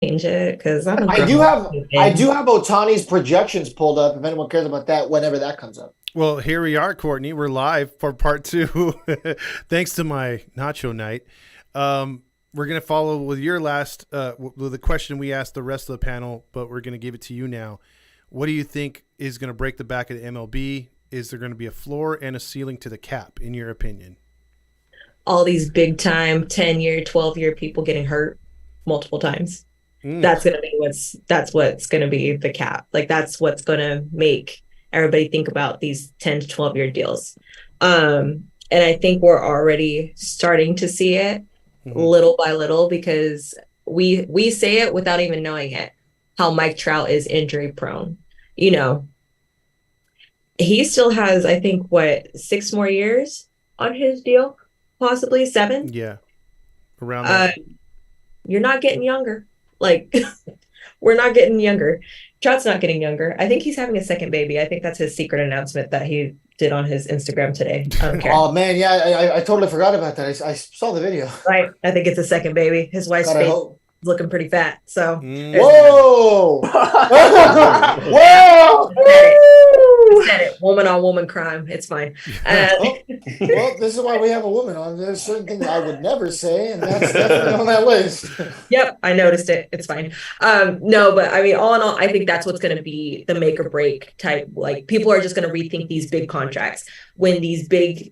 change it because I'm a I grown do have I woman. do have Otani's projections pulled up if anyone cares about that whenever that comes up. Well, here we are, Courtney. We're live for part two. Thanks to my nacho night. We're going to follow with your last, with the question we asked the rest of the panel, but we're going to give it to you now. What do you think is going to break the back of the MLB? Is there going to be a floor and a ceiling to the cap, in your opinion? All these big time 10-year, 12-year people getting hurt multiple times. Mm. That's what's gonna be the cap. Like that's what's gonna make everybody think about these 10 to 12-year deals. And I think we're already starting to see it Mm-hmm. little by little because we say it without even knowing it, how Mike Trout is injury prone. You know, he still has, I think, what, 6 more years on his deal, possibly 7. Yeah, around Uh, that. you're not getting younger. Like we're not getting younger. Trout's not getting younger. I think he's having a second baby. I think that's his secret announcement that he did on his Instagram today. I don't care. Oh man, yeah, I totally forgot about that. I saw the video. Right. I think it's a second baby. His wife's God, I face is hope. looking pretty fat. So Mm. there's Whoa! Whoa! said it. Woman on woman crime. It's fine. Well, this is why we have a woman on. There's certain things I would never say, and that's definitely on that list. Yep, I noticed it. It's fine. No, but I mean, all in all, I think that's what's going to be the make or break type. Like people are just going to rethink these big contracts when these big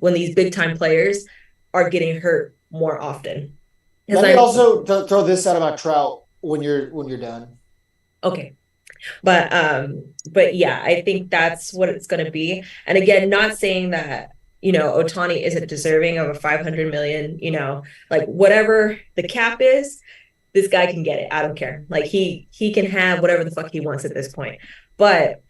time players are getting hurt more often. Let me also throw this out about Trout when you're done. Okay. But yeah, I think that's what it's going to be. And again, not saying that, Otani isn't deserving of a 500 million, like whatever the cap is, this guy can get it. I don't care. Like he can have whatever the fuck he wants at this point. But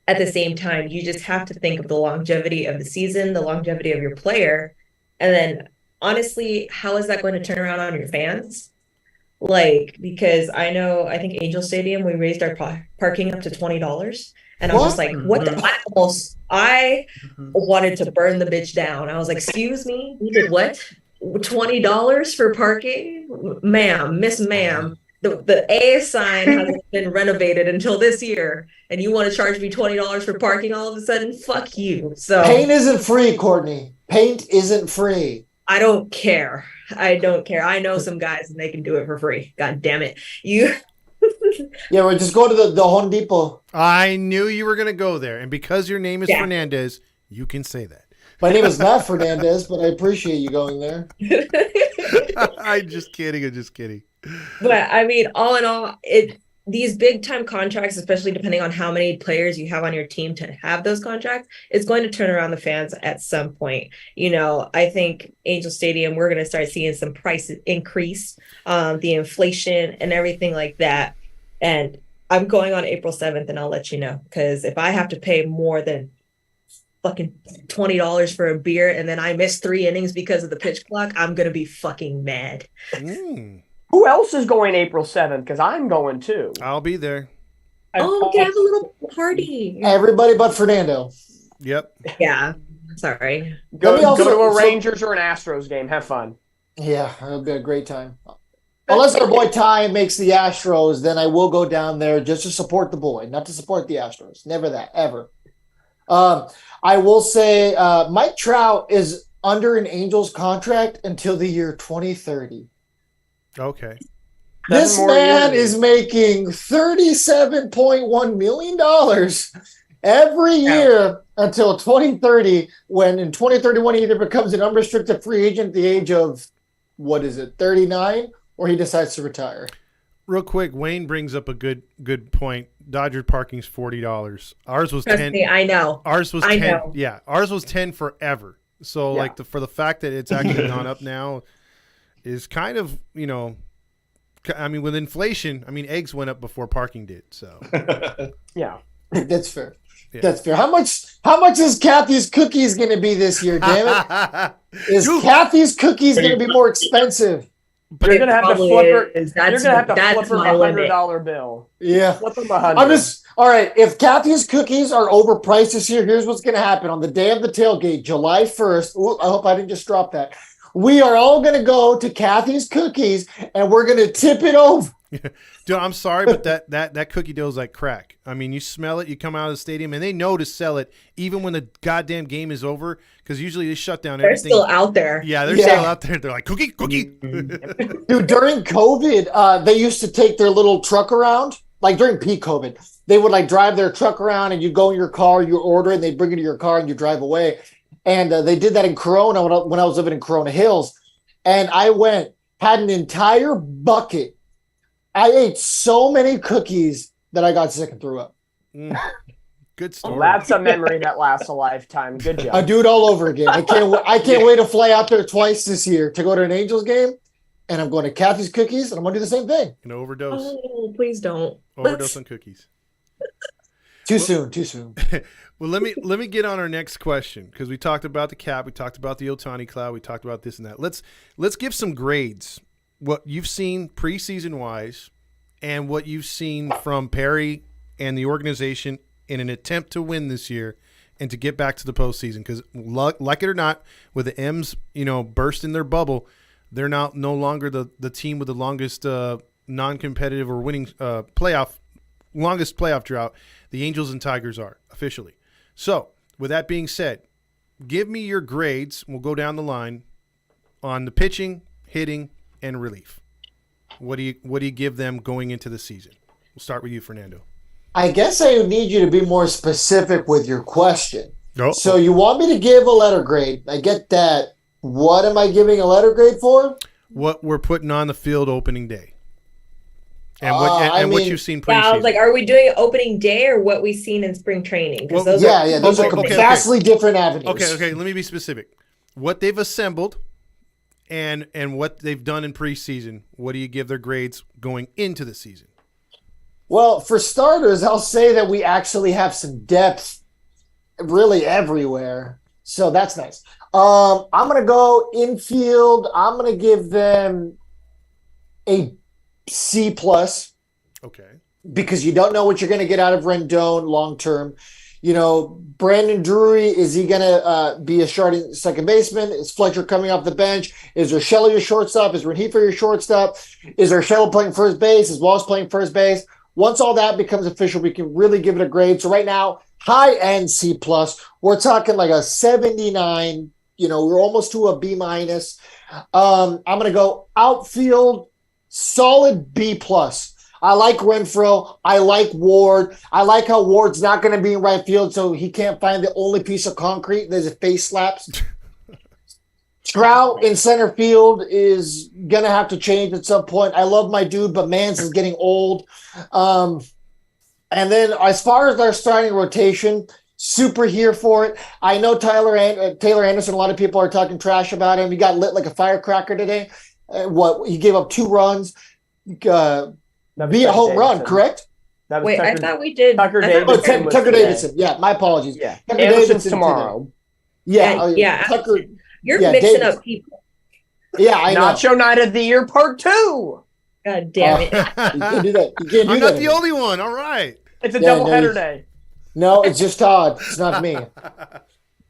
at the same time, you just have to think of the longevity of the season, the longevity of your player. And then honestly, how is that going to turn around on your fans? Like, because I think Angel Stadium, we raised our parking up to $20. And I was just like, what the? I wanted to burn the bitch down. I was like, excuse me, you did what? $20 for parking? Ma'am, Miss Ma'am, the A sign hasn't been renovated until this year. And you want to charge me $20 for parking all of a sudden? Fuck you. So paint isn't free, Courtney. Paint isn't free. I don't care. I don't care. I know some guys and they can do it for free. God damn it. You Yeah, we're just go to the Home Depot. I knew you were going to go there. And because your name is Fernandez, you can say that. My name is Matt Fernandez, but I appreciate you going there. I'm just kidding. But I mean, all in all, these big time contracts, especially depending on how many players you have on your team to have those contracts, it's going to turn around the fans at some point. I think Angel Stadium, we're going to start seeing some price increase, the inflation and everything like that. And I'm going on April 7th and I'll let you know, because if I have to pay more than fucking $20 for a beer and then I miss 3 innings because of the pitch clock, I'm going to be fucking mad. Who else is going April 7th? Because I'm going too. I'll be there. Oh, we can have a little party. Everybody but Fernando. Yep. Yeah. Sorry. Go to a Rangers or an Astros game. Have fun. Yeah, it'll be a great time. Unless our boy Ty makes the Astros, then I will go down there just to support the boy, not to support the Astros. Never that, ever. I will say Mike Trout is under an Angels contract until the year 2030. Okay. This man is making $37.1 million every year until 2030, when in 2031 he either becomes an unrestricted free agent at the age of, 39, or he decides to retire. Real quick, Wayne brings up a good point. Dodger parking's $40. Ours was Trust 10. me, I know. Ours was I 10. know. Yeah, ours was 10 forever. So for the fact that it's actually gone up now is kind of, I mean, with inflation, eggs went up before parking did. So yeah, that's fair. Yeah. That's fair. How much is Kathy's cookies going to be this year? Damn it! Is Kathy's cookies going to be more expensive? But you're going to have to flip her. You're going to have to flip her a $100 bill. Yeah, flip them 100. All right. If Kathy's cookies are overpriced this year, here's what's going to happen on the day of the tailgate, July 1st. Ooh, I hope I didn't just drop that. We are all going to go to Kathy's Cookies, and we're going to tip it over Dude, I'm sorry, but that cookie dough is like crack. I mean, you smell it, you come out of the stadium, and they know to sell it even when the goddamn game is over, because usually they shut down everything. They're still out there. Yeah, they're still out there. They're like, cookie. Dude, during COVID, they used to take their little truck around, like during peak COVID. They would like drive their truck around, and you go in your car, you order it, and they bring it to your car, and you drive away. And they did that in Corona when I was living in Corona Hills. And I had an entire bucket. I ate so many cookies that I got sick and threw up. Good story. Well, that's a memory that lasts a lifetime. Good job. I do it all over again. I can't wait to fly out there twice this year to go to an Angels game. And I'm going to Kathy's Cookies, and I'm going to do the same thing. An overdose. Oh, please don't. Overdose on cookies. Too soon. Well, let me get on our next question, because we talked about the cap, we talked about the Ohtani cloud, we talked about this and that. Let's give some grades. What you've seen preseason wise, and what you've seen from Perry and the organization in an attempt to win this year and to get back to the postseason. Because like it or not, with the M's, burst in their bubble, they're now no longer the team with the longest non-competitive or winning longest playoff drought. The Angels and Tigers are officially. So with that being said, give me your grades. We'll go down the line on the pitching, hitting, and relief. What do you give them going into the season? We'll start with you, Fernando. I guess I need you to be more specific with your question. Oh. So you want me to give a letter grade. I get that. What am I giving a letter grade for? What we're putting on the field opening day. And what you've seen preseason. I was like, are we doing opening day or what we've seen in spring training? Those are vastly different avenues. Okay. Let me be specific. What they've assembled and what they've done in preseason, what do you give their grades going into the season? Well, for starters, I'll say that we actually have some depth really everywhere. So that's nice. I'm going to go infield. I'm going to give them a C+. Okay. Because you don't know what you're going to get out of Rendon long term. Brandon Drury, is he going to be a starting second baseman? Is Fletcher coming off the bench? Is Urshela your shortstop? Is Rengifo your shortstop? Is Urshela playing first base? Is Walsh playing first base? Once all that becomes official, we can really give it a grade. So right now, high-end C+. We're talking like a 79. We're almost to a B-. I'm going to go outfield, solid B+. I like Renfroe. I like Ward. I like how Ward's not going to be in right field, so he can't find the only piece of concrete that his face slaps. Trout in center field is going to have to change at some point. I love my dude, but Mans is getting old. And then as far as our starting rotation, super here for it. I know Taylor Anderson, a lot of people are talking trash about him. He got lit like a firecracker today. He gave up 2 runs. Be a home run, correct? Wait, I thought we did. Tucker Davidson. Tucker Davidson. Yeah, my apologies. Yeah, Tucker Davidson's tomorrow. Yeah. Tucker. You're mixing up people. Yeah, I know. Nacho Night of the Year Part 2. God damn it! You can't do that. I'm not the only one. All right. It's a doubleheader day. No, it's just Todd. It's not me.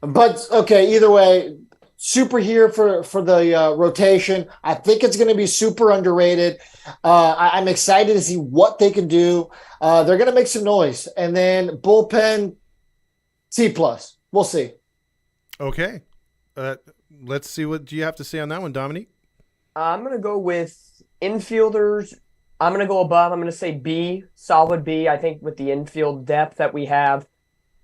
But okay, either way. Super here for the rotation. I think it's going to be super underrated. I'm excited to see what they can do. They're going to make some noise. And then bullpen, C+. We'll see. Okay. Let's see what you have to say on that one, Dominique. I'm going to go with infielders. I'm going to go above. I'm going to say B, solid B. I think with the infield depth that we have,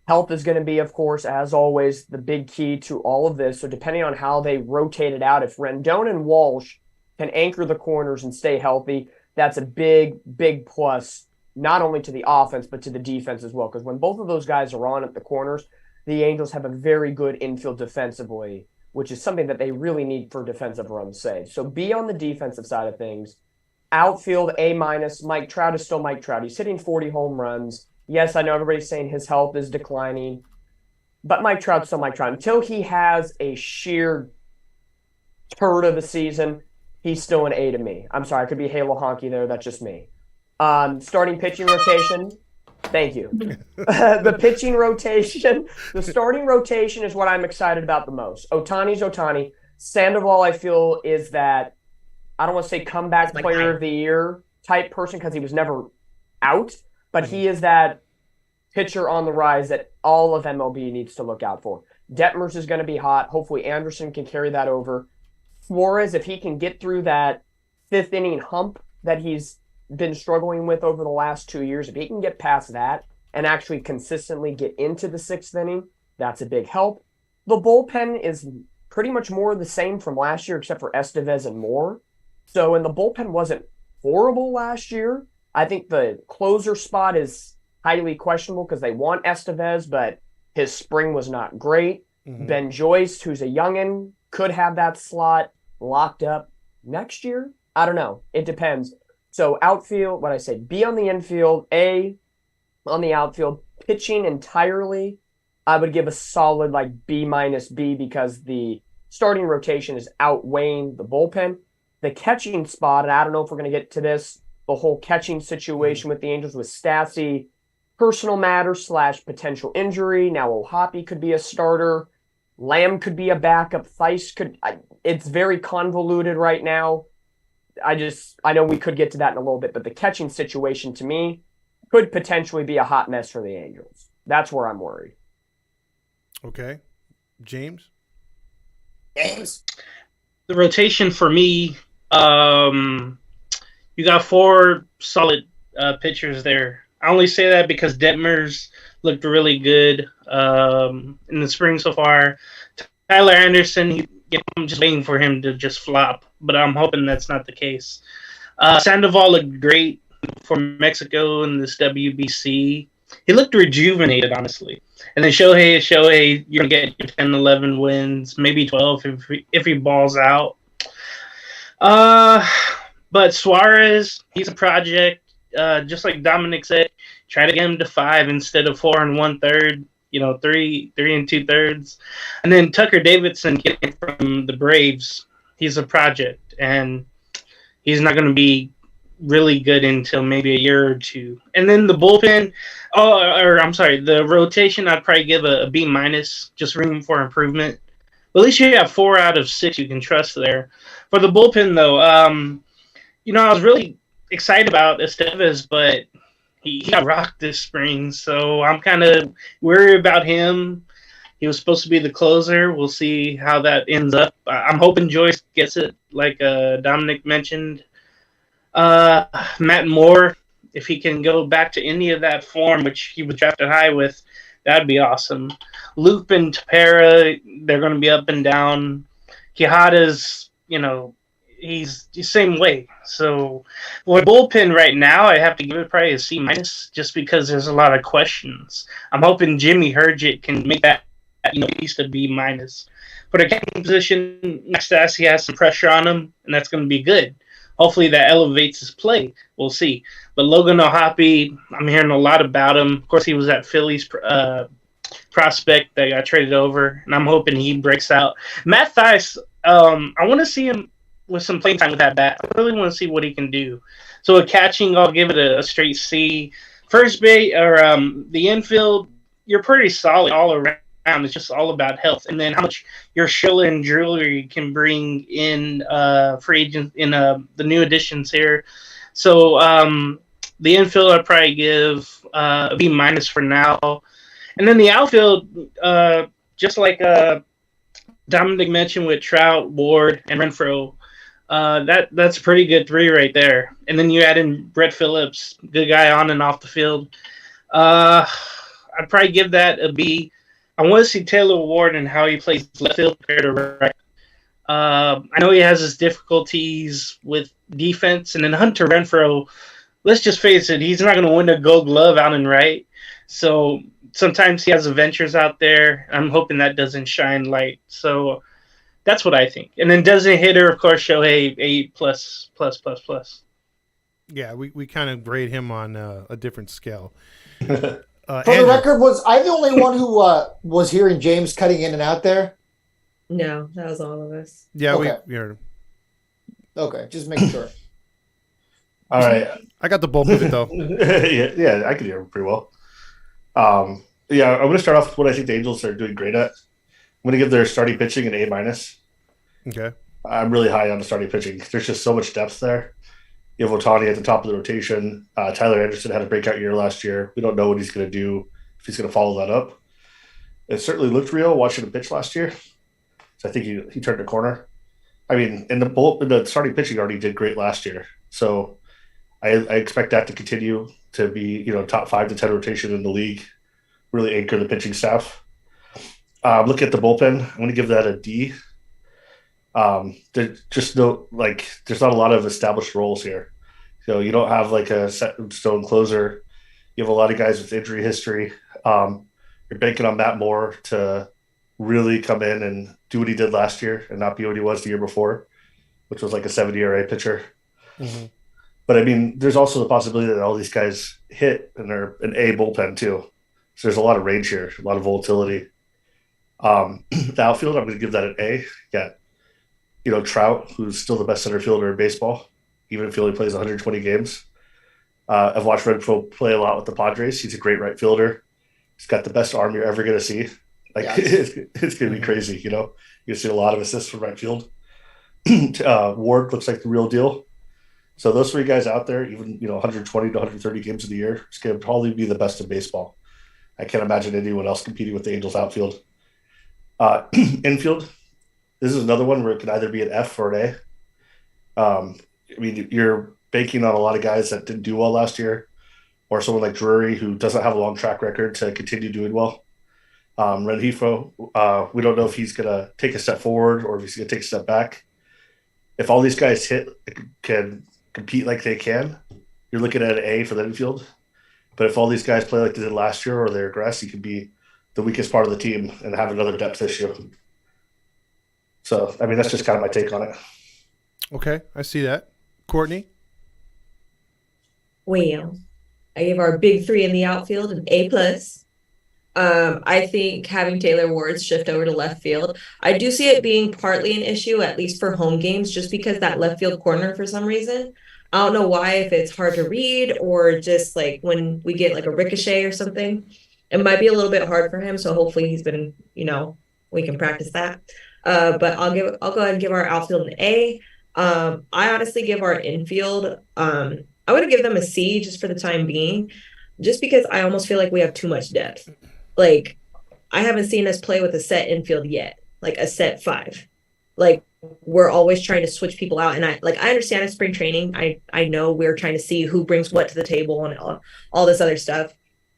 health is going to be, of course, as always, the big key to all of this. So depending on how they rotate it out, if Rendon and Walsh can anchor the corners and stay healthy, that's a big, big plus, not only to the offense, but to the defense as well. Because when both of those guys are on at the corners, the Angels have a very good infield defensively, which is something that they really need for defensive runs saved. So B on the defensive side of things. Outfield, A-. Mike Trout is still Mike Trout. He's hitting 40 home runs. Yes, I know everybody's saying his health is declining, but Mike Trout's still Mike Trout. Until he has a sheer turd of a season, he's still an A to me. I'm sorry, I could be Halo Honky there. That's just me. Starting pitching rotation. Thank you. The pitching rotation, the starting rotation is what I'm excited about the most. Ohtani's Ohtani. Sandoval, I feel, is that, I don't want to say comeback player of the year type person because he was never out, but he is that pitcher on the rise that all of MLB needs to look out for. Detmers is going to be hot. Hopefully Anderson can carry that over. Suarez, if he can get through that fifth inning hump that he's been struggling with over the last 2 years, if he can get past that and actually consistently get into the sixth inning, that's a big help. The bullpen is pretty much more of the same from last year, except for Estevez and Moore. So, and the bullpen wasn't horrible last year. I think the closer spot is highly questionable because they want Estevez, but his spring was not great. Mm-hmm. Ben Joyce, who's a youngin', could have that slot locked up next year. I don't know. It depends. So outfield, what I say, B on the infield, A on the outfield. Pitching entirely, I would give a solid like B minus B because the starting rotation is outweighing the bullpen. The catching spot, and I don't know if we're going to get to this, the whole catching situation with the Angels with Stassi, personal matter / potential injury. Now Ohapi could be a starter. Lamb could be a backup. Theis could. It's very convoluted right now. I know we could get to that in a little bit, but the catching situation to me could potentially be a hot mess for the Angels. That's where I'm worried. Okay. James? The rotation for me, you got 4 solid pitchers there. I only say that because Detmers looked really good in the spring so far. Tyler Anderson, I'm just waiting for him to just flop, but I'm hoping that's not the case. Sandoval looked great for Mexico in this WBC. He looked rejuvenated, honestly. And then Shohei, you're going to get your 10, 11 wins, maybe 12 if he balls out. But Suarez, he's a project. Just like Dominic said, try to get him to 5 instead of 4 1/3. 3 2/3. And then Tucker Davidson getting from the Braves, he's a project, and he's not going to be really good until maybe a year or two. And then the bullpen, the rotation, I'd probably give a B minus, just room for improvement. But at least you have 4 out of 6 you can trust there. For the bullpen, though, I was really excited about Estevez, but he got rocked this spring, so I'm kind of worried about him. He was supposed to be the closer. We'll see how that ends up. I'm hoping Joyce gets it, like Dominic mentioned. Matt Moore, if he can go back to any of that form, which he was drafted high with, that'd be awesome. Loop and Tapera, they're going to be up and down. Quijada's, he's the same way. So, for bullpen right now, I have to give it probably a C minus, just because there's a lot of questions. I'm hoping Jimmy Herget can make that, at least a B minus. For the catching position, Max Stassi has some pressure on him, and that's going to be good. Hopefully that elevates his play. We'll see. But Logan O'Hoppe, I'm hearing a lot about him. Of course, he was at Phillies prospect that got traded over, and I'm hoping he breaks out. Matt Theis, I want to see him with some playing time with that bat. I really want to see what he can do. So with catching, I'll give it a straight C. First base, or the infield, you're pretty solid all around. It's just all about health, and then how much your Schiller and Drury can bring in free agents in the new additions here. So the infield, I'd probably give a B minus for now, and then the outfield, just like Dominic mentioned with Trout, Ward, and Renfroe, that's a pretty good 3 right there. And then you add in Brett Phillips, good guy on and off the field. I'd probably give that a B. I want to see Taylor Ward and how he plays left field compared to right. I know he has his difficulties with defense, and then Hunter Renfroe, let's just face it, he's not going to win a Gold Glove out in right. So sometimes he has adventures out there. I'm hoping that doesn't shine light. So that's what I think. And then designated hitter, of course, Shohei A++++. Yeah, we kind of grade him on a different scale. For the record, was I the only one who was hearing James cutting in and out there? No, that was all of us. Yeah, Okay. we heard him. Okay, just making sure. All right. I got the bulk of it, though. yeah, I can hear him pretty well. I'm going to start off with what I think the Angels are doing great at. I'm going to give their starting pitching an A minus. Okay. I'm really high on the starting pitching. There's just so much depth there. You have Otani at the top of the rotation. Tyler Anderson had a breakout year last year. We don't know what he's going to do, if he's going to follow that up. It certainly looked real watching him pitch last year. So I think he turned a corner. I mean, in the starting pitching already did great last year. So I expect that to continue to be, top 5 to 10 rotation in the league, really anchor the pitching staff. Look at the bullpen. I'm going to give that a D. There's just there's not a lot of established roles here. So you don't have like a set in stone closer. You have a lot of guys with injury history. You're banking on Matt Moore to really come in and do what he did last year and not be what he was the year before, which was like a 70 ERA pitcher. Mm-hmm. But I mean, there's also the possibility that all these guys hit and they're an A bullpen too. So there's a lot of range here, a lot of volatility. The outfield, I'm going to give that an A. Yeah. Trout, who's still the best center fielder in baseball, even if he only plays 120 games. I've watched Renfroe play a lot with the Padres. He's a great right fielder. He's got the best arm you're ever going to see. It's going to be crazy. You're going to see a lot of assists from right field. Ward looks like the real deal. So those 3 guys out there, even 120 to 130 games of the year, it's going to probably be the best in baseball. I can't imagine anyone else competing with the Angels outfield. Infield, this is another one where it could either be an F or an A. I mean, you're banking on a lot of guys that didn't do well last year, or someone like Drury who doesn't have a long track record to continue doing well. Renfroe, we don't know if he's going to take a step forward or if he's going to take a step back. If all these guys can compete like they can, you're looking at an A for the infield. But if all these guys play like they did last year or they regress, you could be the weakest part of the team and have another depth issue. So, I mean, that's just kind of my take on it. Okay, I see that. Courtney? Well, I gave our big 3 in the outfield an A+. I think having Taylor Ward shift over to left field, I do see it being partly an issue, at least for home games, just because that left field corner, for some reason, I don't know why, if it's hard to read or just like when we get like a ricochet or something, it might be a little bit hard for him. So hopefully he's been, we can practice that. But I'll go ahead and give our outfield an A. I honestly give our infield, I would give them a C just for the time being, just because I almost feel like we have too much depth. Like, I haven't seen us play with a set infield yet, like a set 5. Like, we're always trying to switch people out. And I understand it's spring training. I know we're trying to see who brings what to the table and all this other stuff.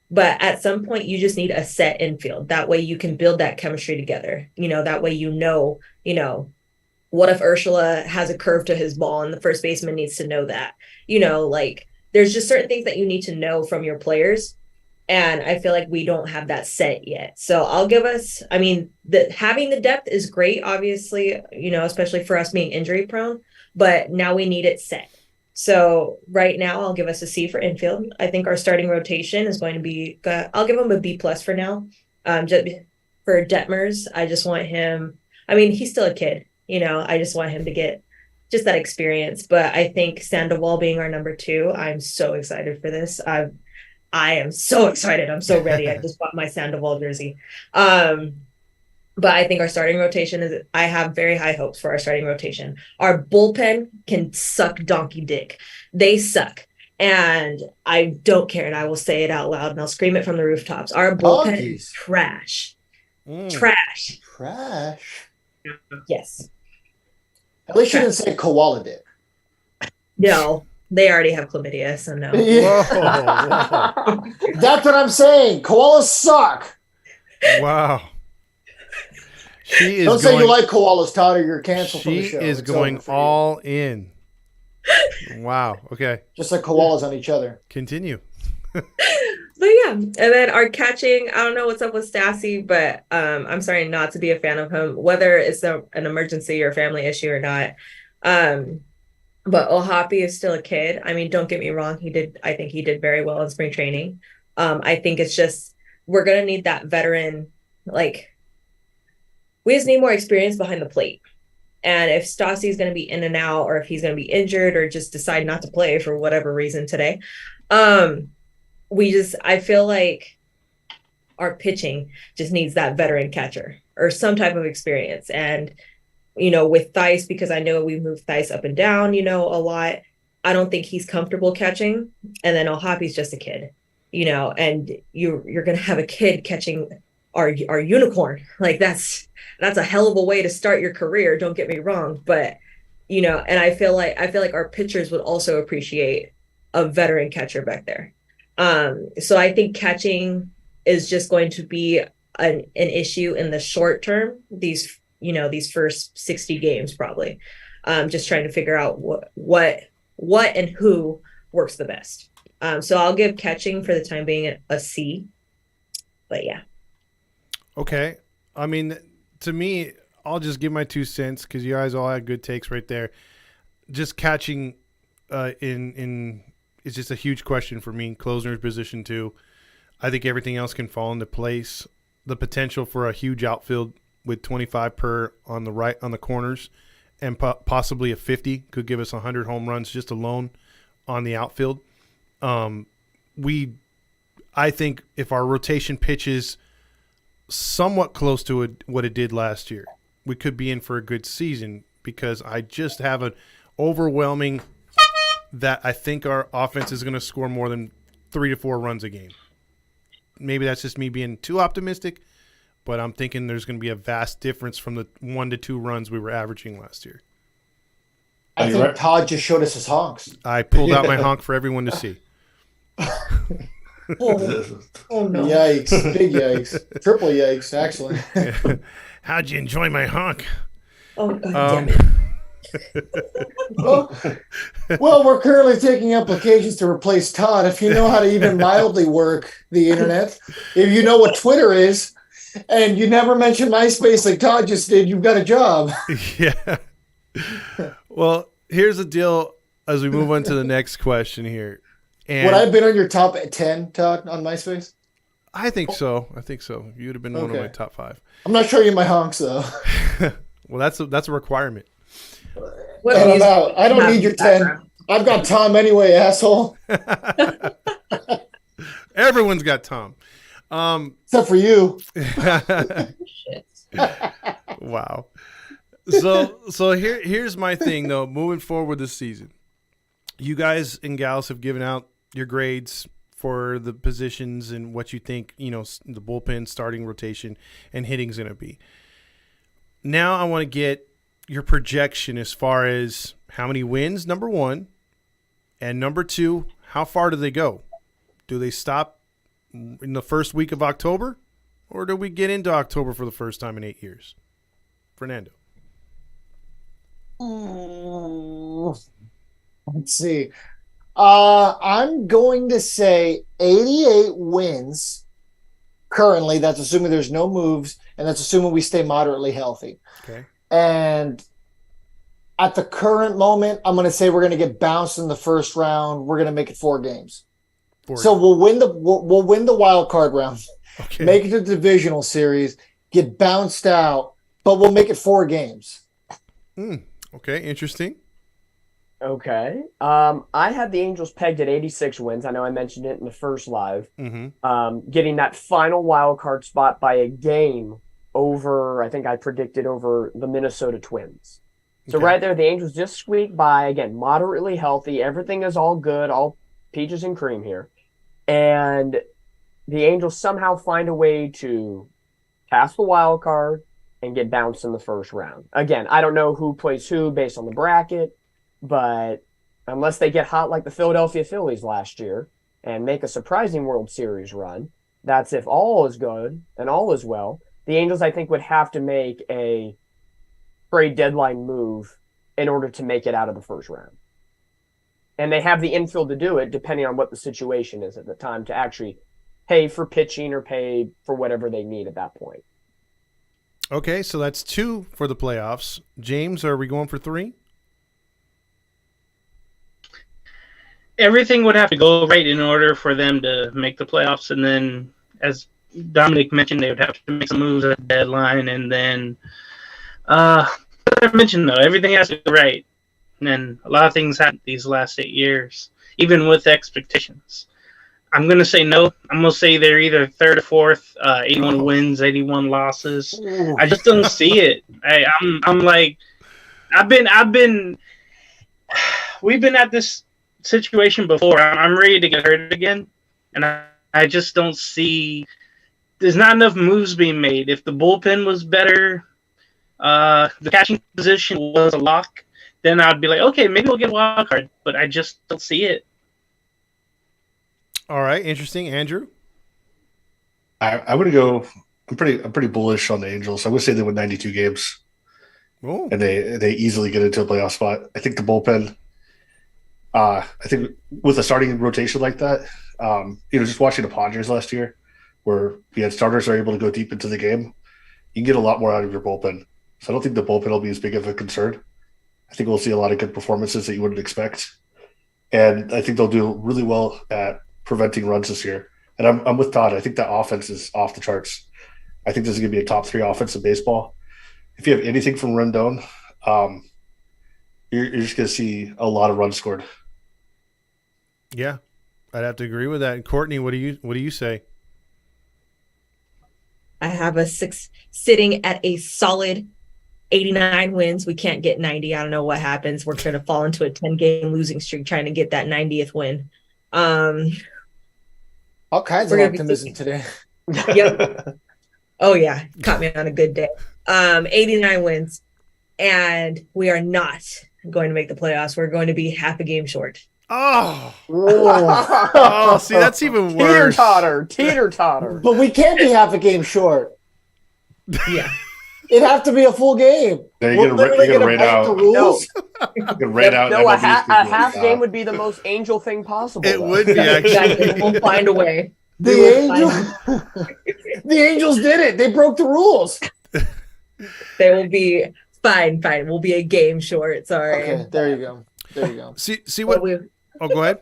But at some point, you just need a set infield. That way you can build that chemistry together. That way what if Ursula has a curve to his ball and the first baseman needs to know that? There's just certain things that you need to know from your players. And I feel like we don't have that set yet. So I'll give us, having the depth is great, obviously, especially for us being injury prone, but now we need it set. So right now I'll give us a C for infield. I think our starting rotation is going to be, I'll give him a B+ for now. Just for Detmers, I just want him, he's still a kid, I just want him to get just that experience. But I think Sandoval being our number 2, I'm so excited for this. I am so excited. I'm so ready. I just bought my Sandoval jersey. But I think our starting rotation I have very high hopes for our starting rotation. Our bullpen can suck donkey dick. They suck. And I don't care. And I will say it out loud and I'll scream it from the rooftops. Our bullpen is trash. Trash. Trash. Yes. At least you didn't say koala dick. No. They already have chlamydia, so no. Whoa. That's what I'm saying. Koalas suck. Wow. Don't say you like koalas, Todd, or you're canceled from the show. She is going all in. Wow. Okay. Just like koalas on each other. Continue. But yeah, and then our catching, I don't know what's up with Stassi, but I'm sorry not to be a fan of him, whether it's an emergency or family issue or not. But Ohapi is still a kid. Don't get me wrong. I think he did very well in spring training. I think it's just, we're going to need that veteran, we just need more experience behind the plate. And if Stassi is going to be in and out, or if he's going to be injured or just decide not to play for whatever reason today, I feel like our pitching just needs that veteran catcher or some type of experience. And with Theis, because I know we move Theis up and down, a lot. I don't think he's comfortable catching. And then Ohapi's just a kid, and you're gonna have a kid catching our unicorn. Like that's a hell of a way to start your career. Don't get me wrong, but and I feel like our pitchers would also appreciate a veteran catcher back there. So I think catching is just going to be an issue in the short term. These first 60 games probably. Just trying to figure out what and who works the best. So I'll give catching for the time being a C. But yeah. Okay. I mean, to me, I'll just give my 2 cents because you guys all had good takes right there. Just catching in is just a huge question for me. Closer's position too. I think everything else can fall into place. The potential for a huge outfield with 25 per on the right on the corners and possibly a 50 could give us 100 home runs just alone on the outfield. I think if our rotation pitches somewhat close to what it did last year, we could be in for a good season because I just have an overwhelming that I think our offense is going to score more than 3 to 4 runs a game. Maybe that's just me being too optimistic, but I'm thinking there's going to be a vast difference from the 1 to 2 runs we were averaging last year. I think Todd just showed us his honks. I pulled out my honk for everyone to see. Oh no. Yikes. Big yikes. Triple yikes, actually. How'd you enjoy my honk? Oh, God damn it. Well, we're currently taking applications to replace Todd. If you know how to even mildly work the internet, if you know what Twitter is, and you never mention MySpace like Todd just did, you've got a job. Yeah. Well, here's the deal as we move on to the next question here. And would I have been on your top 10, Todd, on MySpace? I think so. You would have been one of my top 5. I'm not showing you my honks, though. Well, that's a requirement. And I'm out. I don't need your 10. I've got Tom anyway, asshole. Everyone's got Tom. Except for you. Wow. So here's my thing, though. Moving forward this season, you guys and gals have given out your grades for the positions and what you think, the bullpen, starting rotation, and hitting's going to be. Now I want to get your projection as far as how many wins, number 1, and number 2, how far do they go? Do they stop in the first week of October, or do we get into October for the first time in 8 years? Fernando. Let's see. I'm going to say 88 wins currently. That's assuming there's no moves, and that's assuming we stay moderately healthy. Okay. And at the current moment, I'm going to say we're going to get bounced in the first round. We're going to make it 4 games. So we'll win the wild card round, okay. Make it to the divisional series, get bounced out, but we'll make it 4 games. Okay, interesting. Okay. I had the Angels pegged at 86 wins. I know I mentioned it in the first live. Mm-hmm. Getting that final wild card spot by a game over, I think I predicted over the Minnesota Twins. So right there, the Angels just squeaked by, again, moderately healthy. Everything is all good, all peaches and cream here. And the Angels somehow find a way to pass the wild card and get bounced in the first round. Again, I don't know who plays who based on the bracket, but unless they get hot like the Philadelphia Phillies last year and make a surprising World Series run, that's if all is good and all is well. The Angels, I think, would have to make a trade deadline move in order to make it out of the first round. And they have the infield to do it, depending on what the situation is at the time, to actually pay for pitching or pay for whatever they need at that point. Okay, so that's 2 for the playoffs. James, are we going for 3? Everything would have to go right in order for them to make the playoffs, and then, as Dominic mentioned, they would have to make some moves at the deadline, and then, as I mentioned, though, everything has to go right. And then a lot of things happened these last 8 years, even with expectations. I'm going to say no. I'm going to say they're either 3rd or 4th, 81 wins, 81 losses. I just don't see it. I'm like, we've been at this situation before. I'm ready to get hurt again, and I just don't see. There's not enough moves being made. If the bullpen was better, the catching position was a lock, then I'd be like, okay, maybe we'll get a wild card. But I just don't see it. All right, interesting, Andrew. I'm gonna go. I'm pretty bullish on the Angels. I would say they win 92 games, Oh, and they easily get into a playoff spot. I think the bullpen. I think with a starting rotation like that, just watching the Padres last year, where we had starters are able to go deep into the game, you can get a lot more out of your bullpen. So I don't think the bullpen will be as big of a concern. I think we'll see a lot of good performances that you wouldn't expect, and I think they'll do really well at preventing runs this year. And I'm with Todd. I think that offense is off the charts. I think this is going to be a top 3 offense in baseball. If you have anything from Rendon, you're just going to see a lot of runs scored. yeah, I'd have to agree with that. And Courtney, what do you say? I have a 6 sitting at a solid 89 wins. We can't get 90. I don't know what happens. We're going to fall into a 10-game losing streak trying to get that 90th win. All kinds of optimism today. Yep. Oh yeah, caught me on a good day. 89 wins, and we are not going to make the playoffs. We're going to be half a game short. Oh, oh, see, that's even worse. Teeter totter. But we can't be half a game short. Yeah. It'd have to be a full game. Then you're gonna rain out the rules. You're gonna rain out. No, a half game would be the most angel thing possible. It would be actually. Exactly. We'll find a way. The Angels did it. They broke the rules. They will be fine. We'll be a game short. Sorry. Okay, there you go. See what? Oh, go ahead.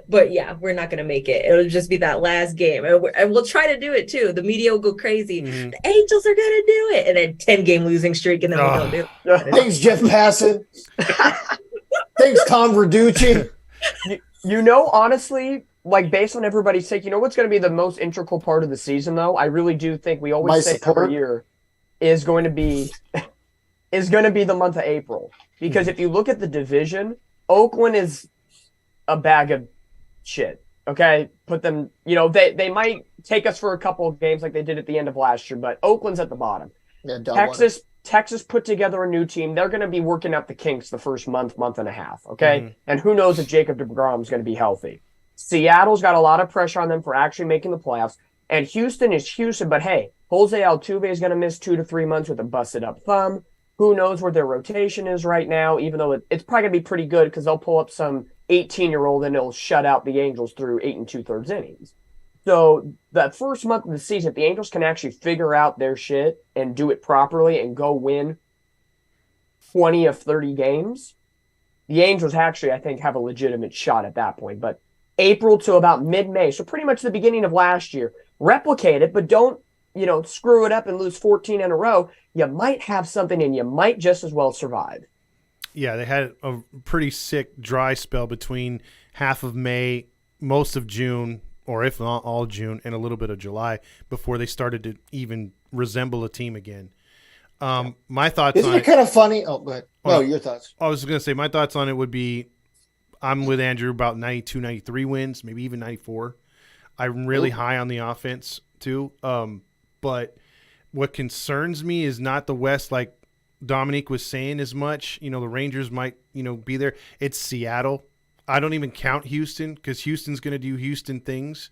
But yeah, we're not going to make it. It'll just be that last game. And we'll try to do it too. The media will go crazy. Mm-hmm. The Angels are going to do it. And then 10-game losing streak, and then we don't do it. Thanks, Jeff Passan. Thanks, Tom Verducci. Honestly, like based on everybody's take, what's going to be the most integral part of the season, though? I really do think we always say every year is going to be the month of April. Because if you look at the division, Oakland is a bag of shit. Okay, put them. They might take us for a couple of games like they did at the end of last year, but Oakland's at the bottom. Yeah, Texas put together a new team. They're going to be working out the kinks the first month and a half. Okay, and who knows if Jacob deGrom is going to be healthy. Seattle's got a lot of pressure on them for actually making the playoffs, and Houston is Houston. But hey, Jose Altuve is going to miss 2 to 3 months with a busted up thumb. Who knows where their rotation is right now? Even though it's probably going to be pretty good because they'll pull up some 18-year-old and it'll shut out the Angels through 8 2/3 innings. So that first month of the season, if the Angels can actually figure out their shit and do it properly and go win 20 of 30 games, the Angels actually, I think, have a legitimate shot at that point. But April to about mid-May, so pretty much the beginning of last year, replicate it, but don't, screw it up and lose 14 in a row. You might have something and you might just as well survive. Yeah, they had a pretty sick dry spell between half of May, most of June, or if not all June, and a little bit of July before they started to even resemble a team again. My thoughts Isn't on it kind of funny? Oh, go ahead. No, your thoughts. I was going to say my thoughts on it would be I'm with Andrew about 92, 93 wins, maybe even 94. I'm really high on the offense too. But what concerns me is not the West, like Dominique was saying, as much. The Rangers might, be there. It's Seattle. I don't even count Houston because Houston's going to do Houston things.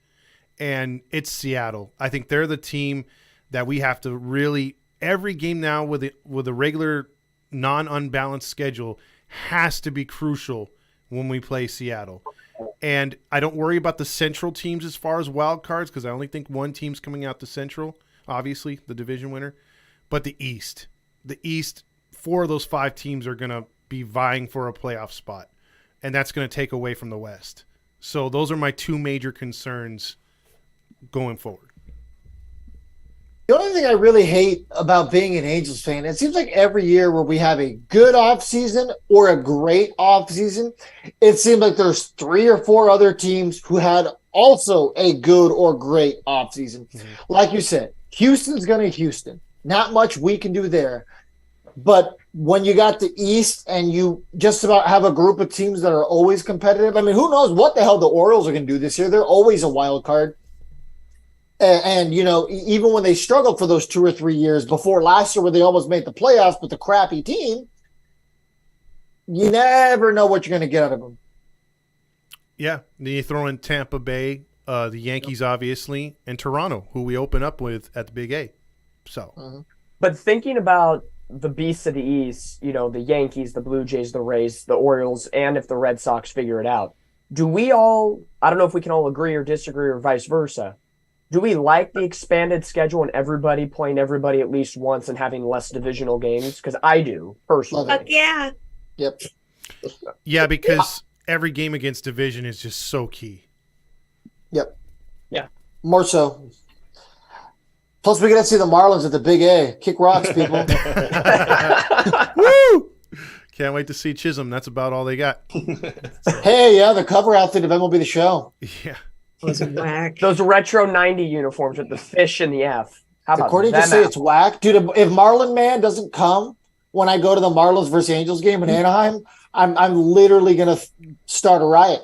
And it's Seattle. I think they're the team that we have to really – every game now with a regular non-unbalanced schedule has to be crucial when we play Seattle. And I don't worry about the Central teams as far as wild cards because I only think one team's coming out the Central, obviously, the division winner. But the East, 4 of those 5 teams are going to be vying for a playoff spot. And that's going to take away from the West. So those are my 2 major concerns going forward. The only thing I really hate about being an Angels fan, it seems like every year where we have a good offseason or a great offseason, it seems like there's 3 or 4 other teams who had also a good or great offseason. Mm-hmm. Like you said, Houston's going to Houston. Not much we can do there. But when you got the East and you just about have a group of teams that are always competitive, I mean, who knows what the hell the Orioles are going to do this year? They're always a wild card. And, you know, even when they struggled for those 2 or 3 years before last year where they almost made the playoffs with a crappy team, you never know what you're going to get out of them. Yeah. Then you throw in Tampa Bay, the Yankees, obviously, and Toronto, who we open up with at the Big A. So, But thinking about the beasts of the East, you know, the Yankees, the Blue Jays, the Rays, the Orioles, and if the Red Sox figure it out, do we all, I don't know if we can all agree or disagree or vice versa, do we like the expanded schedule and everybody playing everybody at least once and having less divisional games? Because I do, personally. Fuck yeah. Yep. yeah, because every game against division is just so key. Yep. Yeah. More so. Plus, we get to see the Marlins at the Big A. Kick rocks, people. Woo! Can't wait to see Chisholm. That's about all they got. Hey, yeah, the cover outfit of MLB The Show. Yeah. Was whack. Those retro 90 uniforms with the fish and the F. How about According to them say, it's apples? whack. Dude, if Marlin Man doesn't come when I go to the Marlins versus Angels game in Anaheim, I'm literally going to start a riot.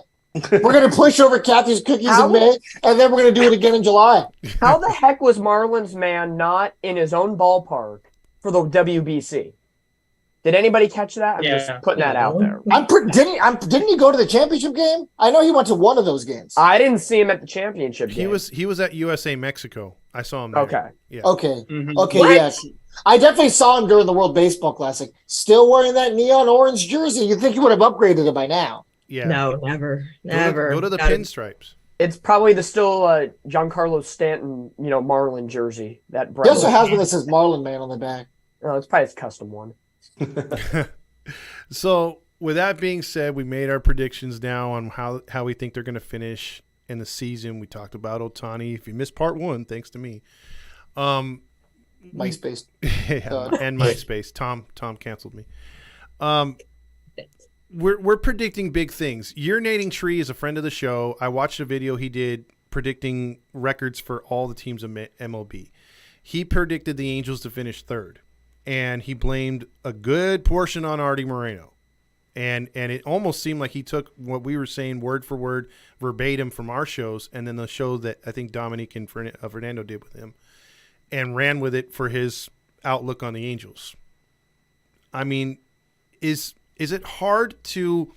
We're going to push over Kathy's cookies How? in May, and then we're going to do it again in July. How the heck was Marlins man not in his own ballpark for the WBC? Did anybody catch that? I'm just Yeah. putting that out there. Didn't he go to the championship game? I know he went to one of those games. I didn't see him at the championship He game. was at USA Mexico. I saw him there. Okay. Yeah. Okay. Mhm. Okay, What? yeah. I definitely saw him during the World Baseball Classic. Still wearing that neon orange jersey. You'd think he would have upgraded it by now. Yeah. No, never. Go to- Never. Go to the Gotta- pinstripes. It's probably the still Giancarlo Stanton, you know, Marlin jersey. That He brown. also has one that says Marlin Man on the back. Oh, it's probably his custom one. So, with that being said, we made our predictions now on how we think they're going to finish in the season. We talked about Ohtani. If you missed part 1, thanks to me. MySpace. Yeah, and MySpace. Tom canceled me. We're predicting big things. Urinating Tree is a friend of the show. I watched a video he did predicting records for all the teams of MLB. He predicted the Angels to finish 3rd, and he blamed a good portion on Artie Moreno. And it almost seemed like he took what we were saying word for word, verbatim from our shows, and then the show that I think Dominique and Fernando did with him, and ran with it for his outlook on the Angels. I mean, is it hard to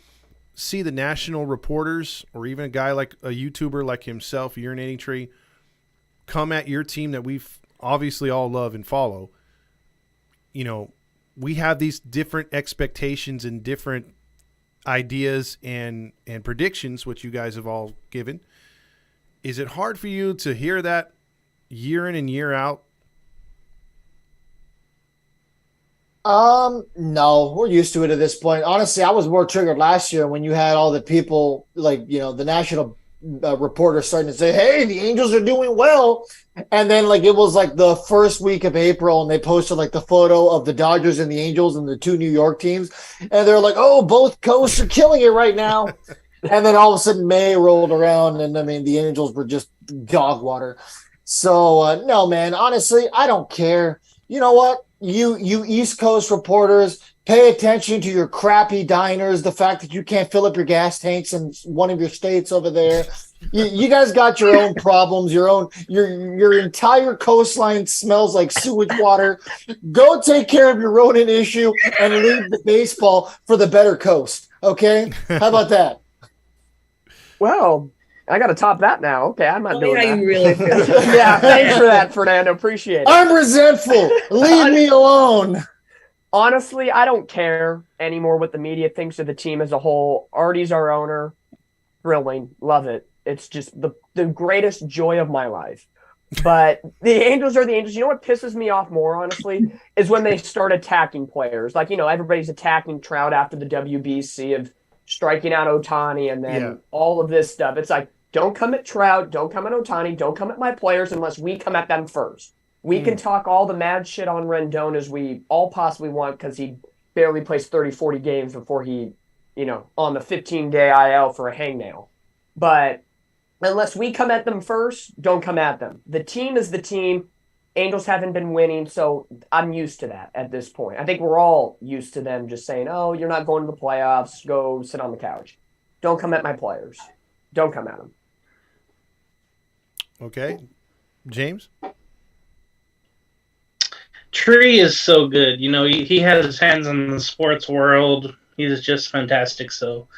see the national reporters or even a guy like a YouTuber like himself, Urinating Tree, come at your team that we've obviously all love and follow? You know, we have these different expectations and different ideas and predictions, which you guys have all given. Is it hard for you to hear that year in and year out? No, we're used to it at this point. Honestly, I was more triggered last year when you had all the people, like, you know, the national reporters starting to say, hey, the Angels are doing well. And then, like, it was like the first week of April, and they posted like the photo of the Dodgers and the Angels and the 2 New York teams. And they're like, oh, both coasts are killing it right now. And then all of a sudden May rolled around, and I mean, the Angels were just dog water. So, no, man, honestly, I don't care. You know what? You East Coast reporters, pay attention to your crappy diners, the fact that you can't fill up your gas tanks in one of your states over there. You guys got your own problems, your entire coastline smells like sewage water. Go take care of your rodent issue and leave the baseball for the better coast. Okay? How about that? Well, I got to top that now. Okay, I'm not doing Yeah, that. you really feel Yeah, thanks for that, Fernando. Appreciate it. I'm resentful. Leave me alone. Honestly, I don't care anymore what the media thinks of the team as a whole. Artie's our owner. Thrilling. Love it. It's just the greatest joy of my life. But the Angels are the Angels. You know what pisses me off more, honestly, is when they start attacking players. Like, you know, everybody's attacking Trout after the WBC of striking out Ohtani and then all of this stuff. It's like, don't come at Trout, don't come at Ohtani, don't come at my players unless we come at them first. We can talk all the mad shit on Rendon as we all possibly want because he barely plays 30, 40 games before he, you know, on the 15-day IL for a hangnail. But unless we come at them first, don't come at them. The team is the team. Angels haven't been winning, so I'm used to that at this point. I think we're all used to them just saying, "Oh, you're not going to the playoffs. Go sit on the couch. Don't come at my players. Don't come at them." Okay, James. Tree is so good. He has his hands on the sports world. He's just fantastic. So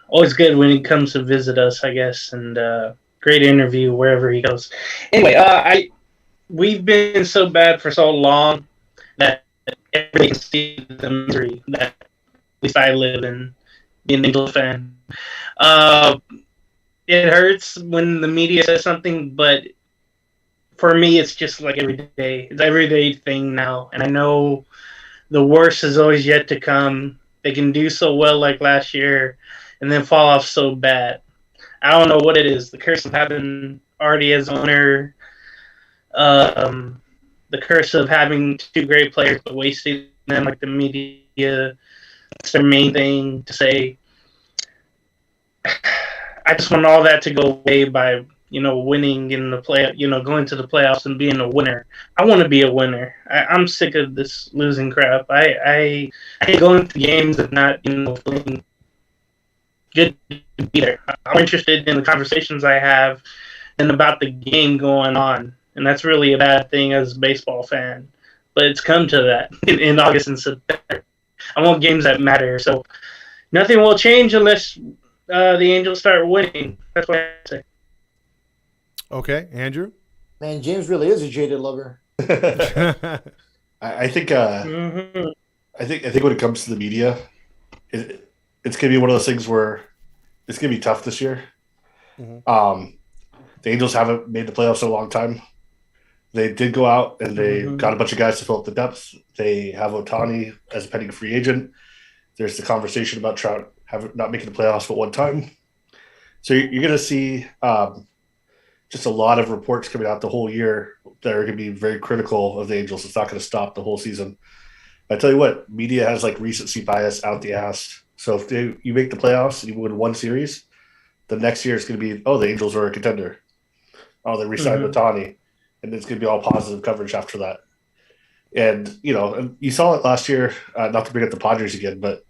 always good when he comes to visit us, I guess, and great interview wherever he goes. Anyway, we've been so bad for so long that everybody can see the misery that at least I live in, being an Angels fan. It hurts when the media says something, but for me, it's just like every day. It's an everyday thing now, and I know the worst is always yet to come. They can do so well like last year, and then fall off so bad. I don't know what it is. The curse of having Artie as owner, the curse of having two great players but wasting them like the media. That's their main thing to say. I just want all that to go away by winning in the play, going to the playoffs and being a winner. I want to be a winner. I'm sick of this losing crap. I hate going to games and not feeling good to be there. I'm interested in the conversations I have and about the game going on, and that's really a bad thing as a baseball fan. But it's come to that in August and September. I want games that matter. So nothing will change unless the Angels start winning. That's what I say. Okay, Andrew. Man, James really is a jaded lover. I think I think when it comes to the media, it's gonna be one of those things where it's gonna be tough this year. Mm-hmm. The Angels haven't made the playoffs in a long time. They did go out and they got a bunch of guys to fill up the depth. They have Ohtani as a pending free agent. There's the conversation about Trout not making the playoffs but one time. So you're going to see just a lot of reports coming out the whole year that are going to be very critical of the Angels. It's not going to stop the whole season. I tell you what, media has like recency bias out the ass. So if you make the playoffs and you win one series, the next year it's going to be, oh, the Angels are a contender. Oh, they re-signed Ohtani. And it's going to be all positive coverage after that. And, you saw it last year, not to bring up the Padres again, but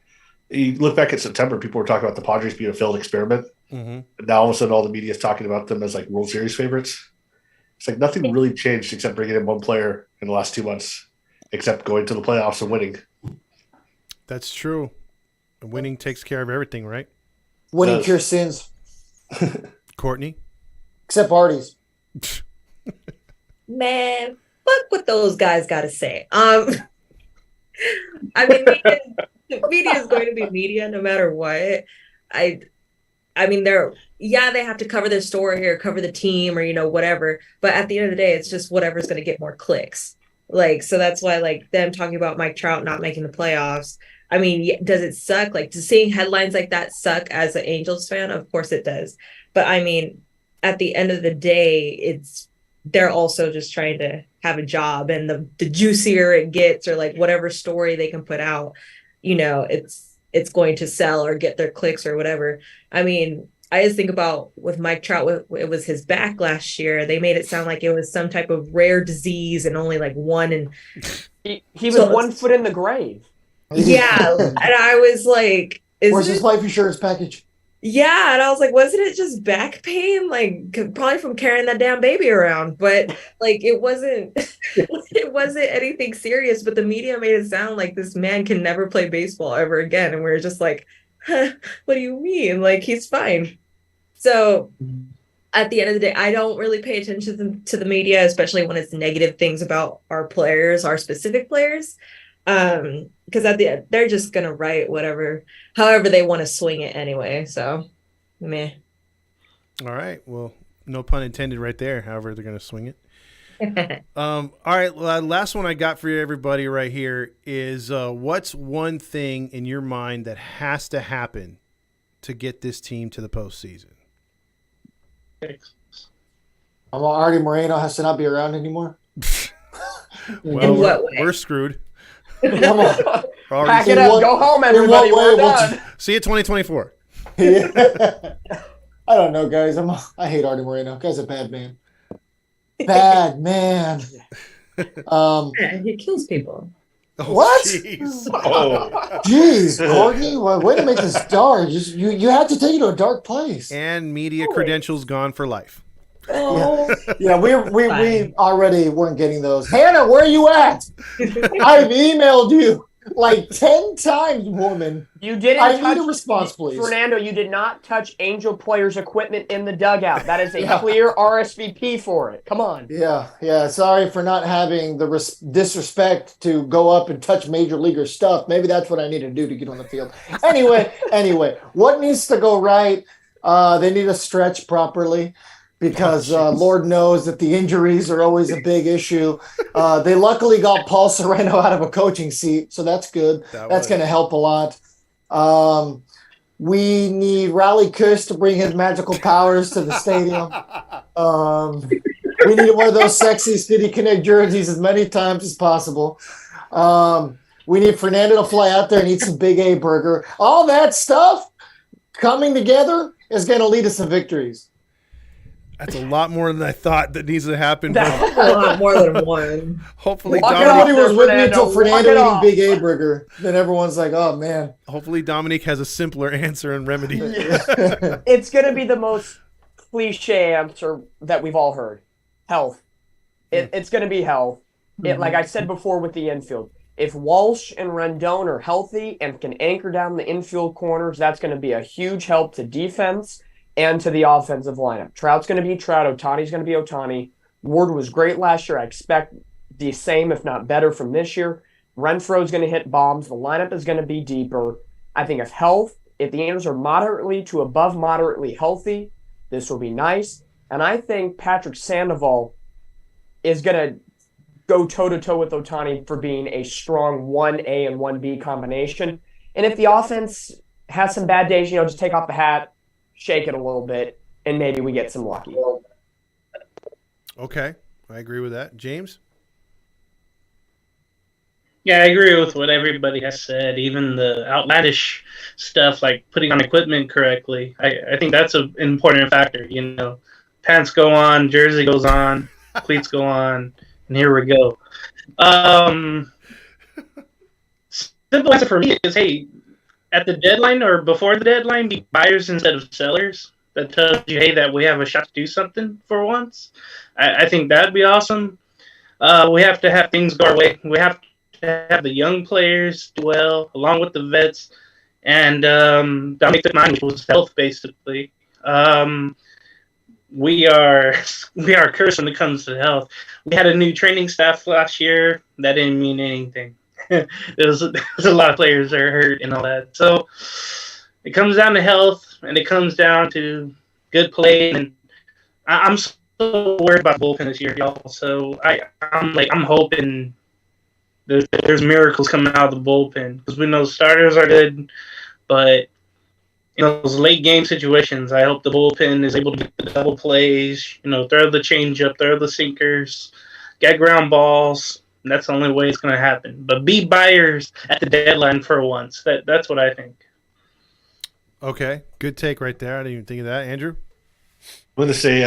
you look back at September, people were talking about the Padres being a failed experiment. Mm-hmm. And now all of a sudden all the media is talking about them as like World Series favorites. It's like nothing really changed except bringing in one player in the last 2 months, except going to the playoffs and winning. That's true. Winning takes care of everything, right? Winning cures sins. Courtney? Except Artie's. Man, fuck what those guys got to say. I mean, media is going to be media no matter what. I mean, they have to cover their story or cover the team or, whatever. But at the end of the day, it's just whatever's going to get more clicks. Like, so that's why, like, them talking about Mike Trout not making the playoffs. I mean, does it suck? Like, does seeing headlines like that suck as an Angels fan? Of course it does. But I mean, at the end of the day, they're also just trying to have a job, and the juicier it gets, or like whatever story they can put out, it's going to sell or get their clicks or whatever. I mean, I just think about with Mike Trout, it was his back last year. They made it sound like it was some type of rare disease and only like one. And he was 1 foot in the grave. Yeah. And I was like, where's his life insurance package? Yeah, and I was like, wasn't it just back pain? Like, probably from carrying that damn baby around. But like, it wasn't anything serious. But the media made it sound like this man can never play baseball ever again, and we are just like, huh, what do you mean? Like, he's fine. So at the end of the day, I don't really pay attention to the media, especially when it's negative things about our players, our specific players. Because at the end, they're just gonna write however they want to swing it anyway. So, meh. All right. Well, no pun intended, right there. However, they're gonna swing it. All right. Last one I got for everybody right here is what's one thing in your mind that has to happen to get this team to the postseason? Artie Moreno has to not be around anymore. Well, we're screwed. Pack it up. Go home, everybody. We're done. See you 2024. I don't know, guys. I hate Artie Moreno. Guy's a bad man. bad man. Yeah, he kills people. Oh, What? Jeez. Oh, Jeez, Courtney, way to make this dark. You had to take it to a dark place. And media Always. credentials gone for life. Oh, Yeah, we Fine. already weren't getting those. Hannah, where are you at? I've emailed you like 10 times, woman. You didn't I touch need a response, please. Fernando, you did not touch Angel players' equipment in the dugout. That is a Yeah. clear RSVP for it. Come on. Yeah. Sorry for not having the disrespect to go up and touch major leaguer stuff. Maybe that's what I need to do to get on the field. Anyway, what needs to go right? They need to stretch properly because Lord knows that the injuries are always a big issue. They luckily got Paul Sereno out of a coaching seat, so that's good. That's going to help a lot. We need Raleigh Kush to bring his magical powers to the stadium. We need to wear those sexy City Connect jerseys as many times as possible. We need Fernando to fly out there and eat some Big A burger. All that stuff coming together is going to lead to some victories. That's a lot more than I thought that needs to happen. a lot more than one. Hopefully Walk it Dominic, off. Nobody was with me until Fernando. Fernando Walk it eating off. Big A burger. Then everyone's like, oh, man. hopefully Dominic has a simpler answer and remedy. It's going to be the most cliche answer that we've all heard. Health. It's going to be health. Like I said before with the infield, if Walsh and Rendon are healthy and can anchor down the infield corners, that's going to be a huge help to defense and to the offensive lineup. Trout's going to be Trout. Otani's going to be Otani. Ward was great last year. I expect the same, if not better, from this year. Renfro's going to hit bombs. The lineup is going to be deeper. I think if the Angels are moderately to above moderately healthy, this will be nice. And I think Patrick Sandoval is going to go toe-to-toe with Otani for being a strong 1A and 1B combination. And if the offense has some bad days, just take off the hat, shake it a little bit, and maybe we get some lucky. Okay, I agree with that. James? Yeah, I agree with what everybody has said. Even the outlandish stuff like putting on equipment correctly. I think that's an important factor. Pants go on, jersey goes on, cleats go on, and here we go. Simple answer for me is, hey, at the deadline or before the deadline, be buyers instead of sellers. That tells you, hey, that we have a shot to do something for once. I think that'd be awesome. We have to have things go our way. We have to have the young players do well, along with the vets, and Dominic took mine, which was health, basically. We are cursed when it comes to health. We had a new training staff last year. That didn't mean anything. There's a lot of players that are hurt and all that. So it comes down to health, and it comes down to good play. And I'm so worried about the bullpen this year, y'all. So I'm hoping there's miracles coming out of the bullpen, because we know starters are good, but in those late game situations, I hope the bullpen is able to get the double plays. Throw the changeup, throw the sinkers, get ground balls. And that's the only way it's going to happen. But be buyers at the deadline for once. That's what I think. Okay, good take right there. I didn't even think of that. Andrew? I'm going to say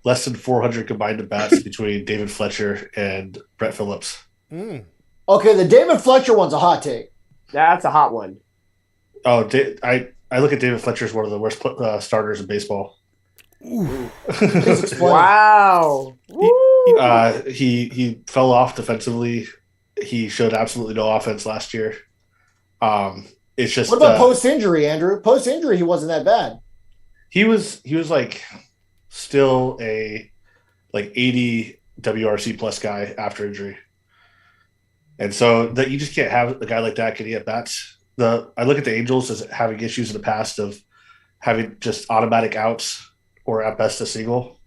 less than 400 combined at bats between David Fletcher and Brett Phillips. Okay, the David Fletcher one's a hot take. That's a hot one. Oh, I look at David Fletcher as one of the worst starters in baseball. Please explain. Wow. He fell off defensively. He showed absolutely no offense last year. It's just What about post-injury, Andrew? Post-injury, he wasn't that bad. he was like still a 80 WRC plus guy after injury. And so that you just can't have a guy like that getting at bats. I look at the Angels as having issues in the past of having just automatic outs or at best a single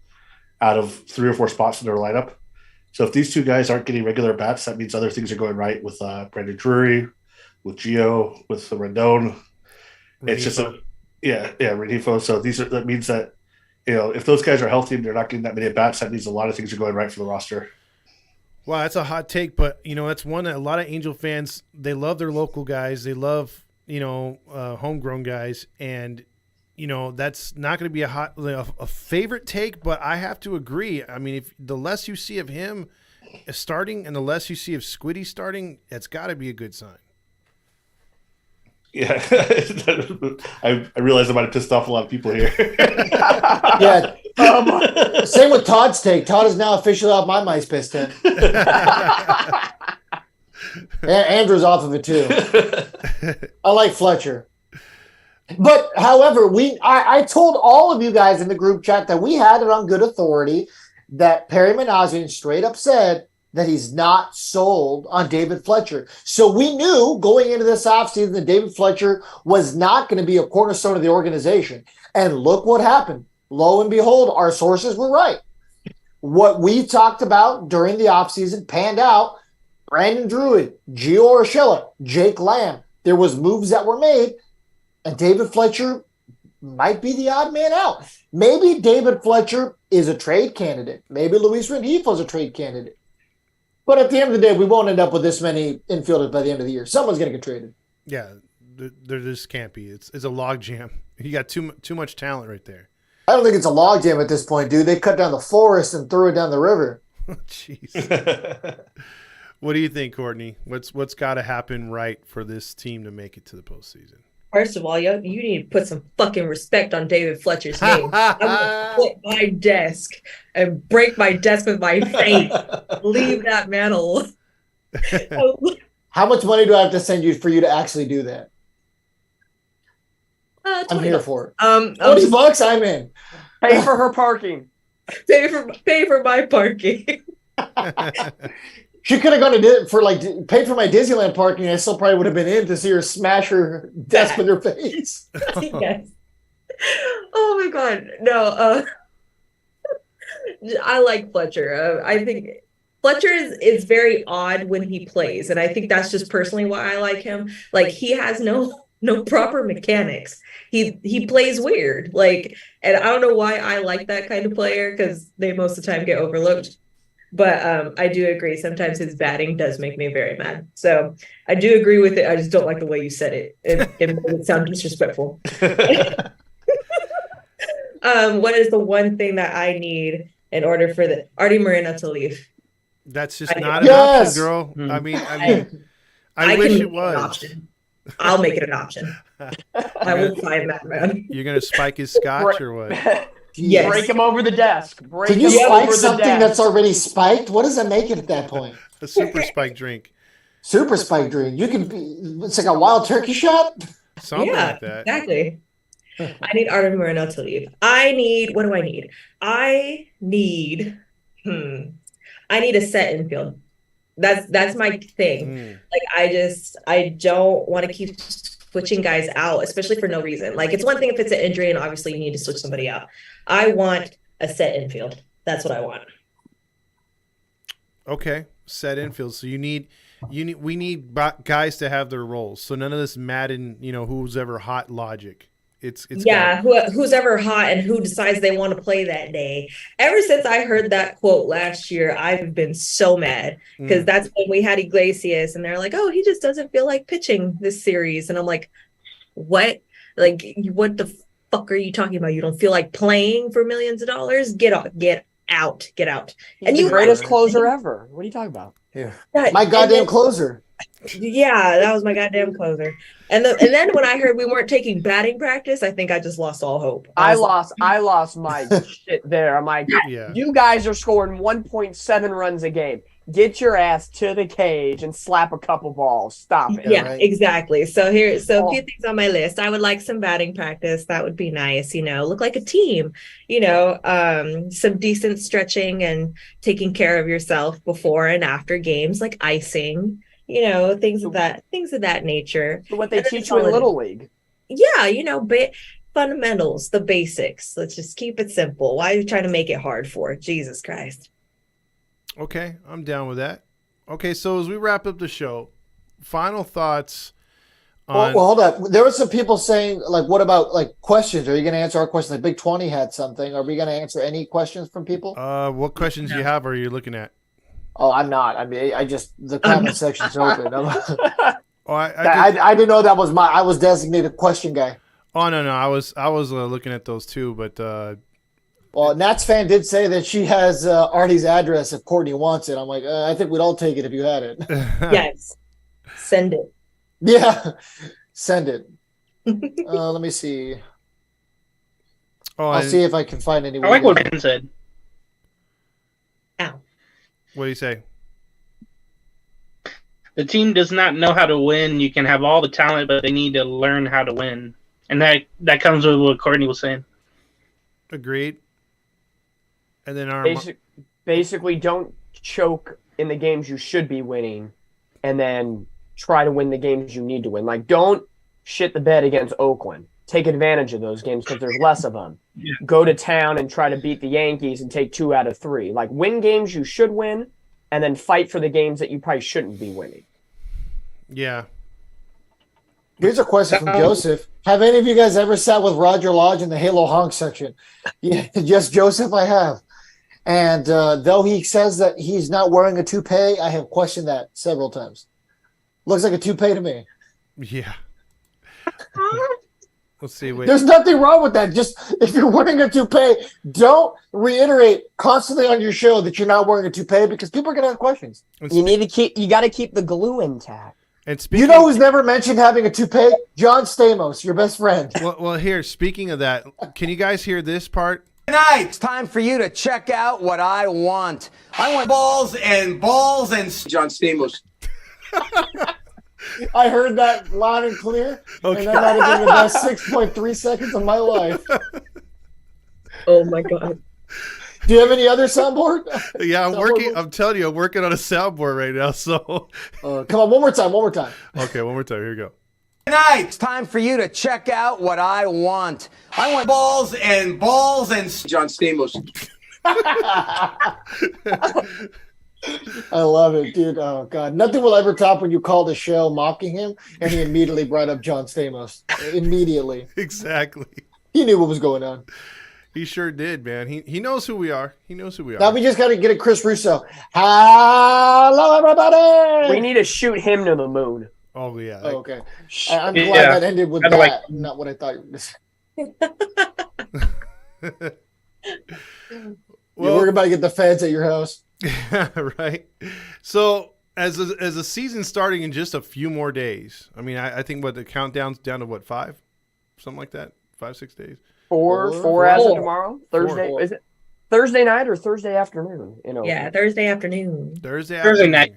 out of 3 or 4 spots in their lineup. So if these two guys aren't getting regular bats, that means other things are going right with Brandon Drury, with Gio, with the Rendon. It's just Renifo. So that means that if those guys are healthy and they're not getting that many at bats, that means a lot of things are going right for the roster. Wow, that's a hot take, but that's one that a lot of Angel fans, they love their local guys. They love, homegrown guys, and that's not going to be a favorite take, but I have to agree. I mean, if the less you see of him starting and the less you see of Squiddy starting, it's got to be a good sign. Yeah, I realize I might have pissed off a lot of people here. Yeah. Same with Todd's take. Todd is now officially off my MySpace 10. Andrew's off of it too. I like Fletcher. But however, I told all of you guys in the group chat that we had it on good authority that Perry Manassian straight up said that he's not sold on David Fletcher. So we knew going into this offseason that David Fletcher was not going to be a cornerstone of the organization. And look what happened. Lo and behold, our sources were right. What we talked about during the offseason panned out. Brandon Druid, Gio Urshela, Jake Lamb. There was moves that were made, and David Fletcher might be the odd man out. Maybe David Fletcher is a trade candidate. Maybe Luis Rengifo is a trade candidate. But at the end of the day, we won't end up with this many infielders by the end of the year. Someone's going to get traded. Yeah, there just can't be. It's a logjam. You got too much talent right there. I don't think it's a logjam at this point, dude. They cut down the forest and threw it down the river. Jeez. What do you think, Courtney? What's got to happen right for this team to make it to the postseason? First of all, you need to put some fucking respect on David Fletcher's name. I'm gonna quit my desk and break my desk with my face. Leave that man alone. How much money do I have to send you for you to actually do that? I'm here for it. $20, I'm in. Pay for her parking. Pay for my parking. She could have gone to paid for my Disneyland parking. I still probably would have been in to see her smash her desk with her face. Yes. Oh my God, no. I like Fletcher. I think Fletcher is very odd when he plays, and I think that's just personally why I like him. Like, he has no proper mechanics. He plays weird. Like, and I don't know why I like that kind of player, because they most of the time get overlooked. But I do agree. Sometimes his batting does make me very mad. So I do agree with it. I just don't like the way you said it. It made it sound disrespectful. What is the one thing that I need in order for the Artie Moreno to leave? That's just not an option, girl. I mean, I wish it was. I'll make it an option. I will find that man. You're gonna spike his scotch or what? Yes. Break him over the desk. Can you spike something that's already spiked? What does that make it at that point? A super spike drink. Super spike drink. It's like a wild turkey shot? Something like that. Exactly. I need Artie Moreno to leave. What do I need? I need a set infield. That's my thing. Like, I don't want to keep switching guys out, especially for no reason. Like, it's one thing if it's an injury and obviously you need to switch somebody out. I want a set infield. That's what I want. Okay, set infield. So we need guys to have their roles. So none of this Madden, who's ever hot logic. It's who's ever hot and who decides they want to play that day. Ever since I heard that quote last year, I've been so mad, because that's when we had Iglesias and they're like, oh, he just doesn't feel like pitching this series. And I'm like, what? Like, what the fuck are you talking about? You don't feel like playing for millions of dollars? Get out. And the greatest closer ever. What are you talking about? Yeah. My goddamn closer. Yeah, that was my goddamn closer. And then when I heard we weren't taking batting practice, I think I just lost all hope. I lost my shit there. I'm like, You guys are scoring 1.7 runs a game. Get your ass to the cage and slap a couple balls. Stop it. Yeah, right? Exactly. So a few things on my list. I would like some batting practice. That would be nice. Look like a team. Some decent stretching and taking care of yourself before and after games, like icing. Things of that nature. So what they teach you in Little League. Yeah, fundamentals, the basics. Let's just keep it simple. Why are you trying to make it hard for it? Jesus Christ. Okay, I'm down with that. Okay, so as we wrap up the show, final thoughts on... Well, hold on. There were some people saying, like, what about, like, questions? Are you going to answer our questions? Like, Big 20 had something. Are we going to answer any questions from people? What questions do you have are you looking at? Oh, I'm not. I mean, the comment section's open. I didn't know that was I was designated question guy. Oh no, I was looking at those too, but Well, Nats fan did say that she has Artie's address if Courtney wants it. I'm like, I think we'd all take it if you had it. Yes. Send it. Yeah, send it. Let me see. I'll see if I can find any. I like what Ben said. Ow. What do you say? The team does not know how to win. You can have all the talent, but they need to learn how to win. And that comes with what Courtney was saying. Agreed. And then our basically don't choke in the games you should be winning, and then try to win the games you need to win. Like, don't shit the bed against Oakland. Take advantage of those games because there's less of them. Yeah. Go to town and try to beat the Yankees and take 2 out of 3. Like, win games you should win, and then fight for the games that you probably shouldn't be winning. Yeah. Here's a question from Joseph. Have any of you guys ever sat with Roger Lodge in the Halo Honk section? Yeah, yes, Joseph, I have. And though he says that he's not wearing a toupee, I have questioned that several times. Looks like a toupee to me. Yeah. Let's see. Wait. There's nothing wrong with that. Just if you're wearing a toupee, don't reiterate constantly on your show that you're not wearing a toupee because people are going to have questions. You got to keep the glue intact. And speaking, you know who's never mentioned having a toupee? John Stamos, your best friend. Well, here, speaking of that, can you guys hear this part? Tonight, it's time for you to check out what I want. I want balls and John Stamos. I heard that loud and clear, Okay. and that might have been the best 6.3 seconds of my life. Oh my God. Do you have any other soundboard? Yeah, I'm telling you, I'm working on a soundboard right now. So, come on, one more time. Okay, one more time. Here we go. Tonight, it's time for you to check out what I want. I want balls and John Stamos. I love it, dude. Oh, God. Nothing will ever top when you called the show mocking him, and he immediately brought up John Stamos. Immediately. Exactly. He knew what was going on. He sure did, man. He knows who we are. He knows who we are. Now we just got to get a Chris Russo. Hello, everybody. We need to shoot him to the moon. Oh, yeah. Oh, okay. I'm glad that ended with that, not what I thought you were going to say. Well, we're about to get the feds at your house. Right. So as a season starting in just a few more days, I mean, I think the countdown's down to 5? Something like that? 5-6 days? Four as of tomorrow? Thursday? Four. Is it Thursday night or Thursday afternoon? Yeah, Thursday afternoon. Thursday night.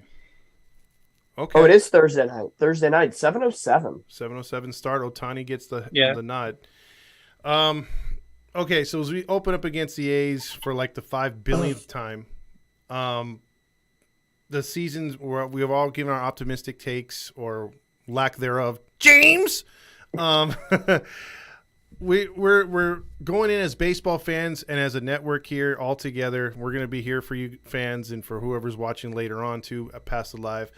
Okay. Oh, it is Thursday night. Thursday night, 7:07. 7:07 start. Otani gets the nod. Okay, so as we open up against the A's for like the 5 billionth time, the seasons where we have all given our optimistic takes or lack thereof. James, we're going in as baseball fans and as a network here all together. We're going to be here for you fans and for whoever's watching later on too, past the live.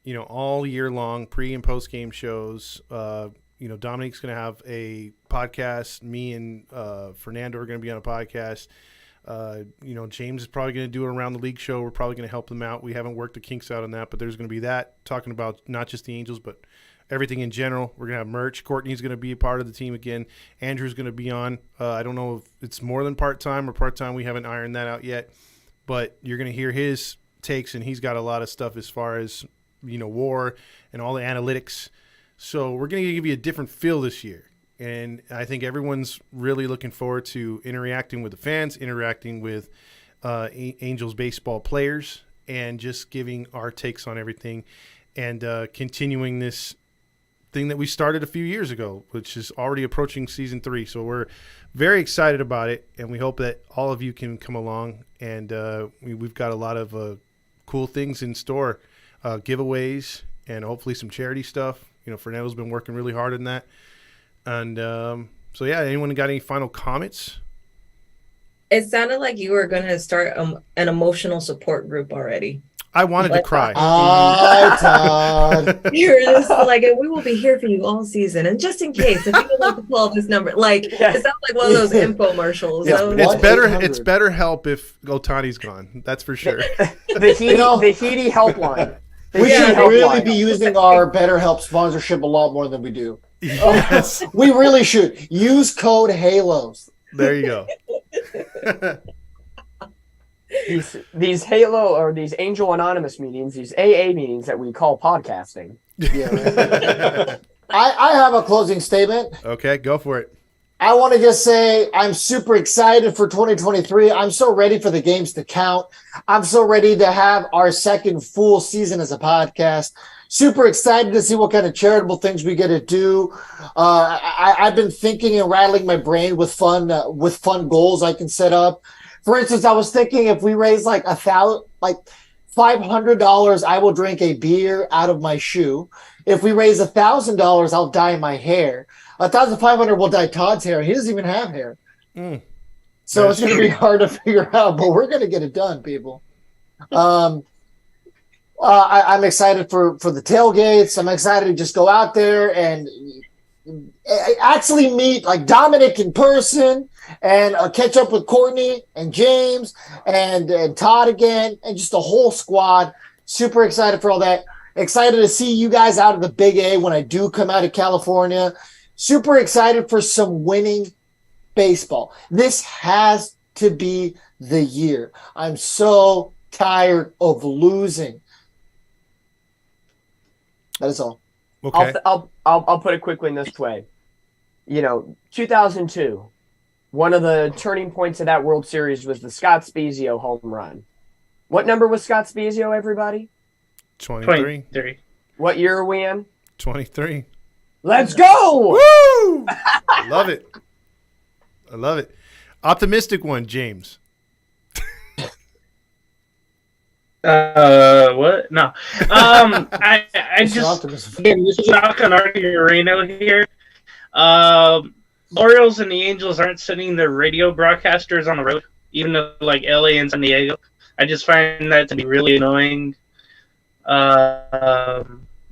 You know, all year long, pre and post game shows. Dominique's going to have a podcast. Me and Fernando are going to be on a podcast. James is probably going to do an Around the League show. We're probably going to help them out. We haven't worked the kinks out on that, but there's going to be that, talking about not just the Angels, but everything in general. We're going to have merch. Courtney's going to be a part of the team again. Andrew's going to be on. I don't know if it's more than part-time or part-time. We haven't ironed that out yet, but you're going to hear his takes, and he's got a lot of stuff as far as, WAR and all the analytics. So we're going to give you a different feel this year. And I think everyone's really looking forward to interacting with the fans, interacting with Angels baseball players, and just giving our takes on everything and continuing this thing that we started a few years ago, which is already approaching season 3. So we're very excited about it, and we hope that all of you can come along. And we've got a lot of cool things in store, giveaways, and hopefully some charity stuff. Fernando's been working really hard on that. And so, yeah, anyone got any final comments? It sounded like you were going to start an emotional support group already. I wanted to cry. Todd. You're just like, we will be here for you all season. And just in case, if you would like to call this number, like, it sounds like one of those infomercials. It's better help if Otani's gone. That's for sure. The Heedy helpline. We should really be using our BetterHelp sponsorship a lot more than we do. Yes. We really should use code Halos. There you go. These Halo or these Angel Anonymous meetings, these AA meetings that we call podcasting. Yeah, right. I have a closing statement. Okay, go for it. I want to just say I'm super excited for 2023. I'm so ready for the games to count. I'm so ready to have our second full season as a podcast. Super excited to see what kind of charitable things we get to do. I've been thinking and rattling my brain with fun goals I can set up. For instance, I was thinking if we raise like $500, I will drink a beer out of my shoe. If we raise $1,000, I'll dye my hair. 1,500 will dye Todd's hair. He doesn't even have hair. So it's going to be hard to figure out, but we're going to get it done, people. I'm excited for the tailgates. I'm excited to just go out there and actually meet like Dominic in person and catch up with Courtney and James and Todd again and just the whole squad. Super excited for all that. Excited to see you guys out of the Big A when I do come out of California. Super excited for some winning baseball. This has to be the year. I'm so tired of losing. That is all. Okay. I'll put it quickly in this way. 2002, one of the turning points of that World Series was the Scott Spezio home run. What number was Scott Spezio, everybody? 23. What year are we in? 23. Let's go! Woo! I love it. I love it. Optimistic one, James. What? No. I just again, this is knock on Arena here. Orioles and the Angels aren't sending their radio broadcasters on the road, even though like LA and San Diego. I just find that to be really annoying. They're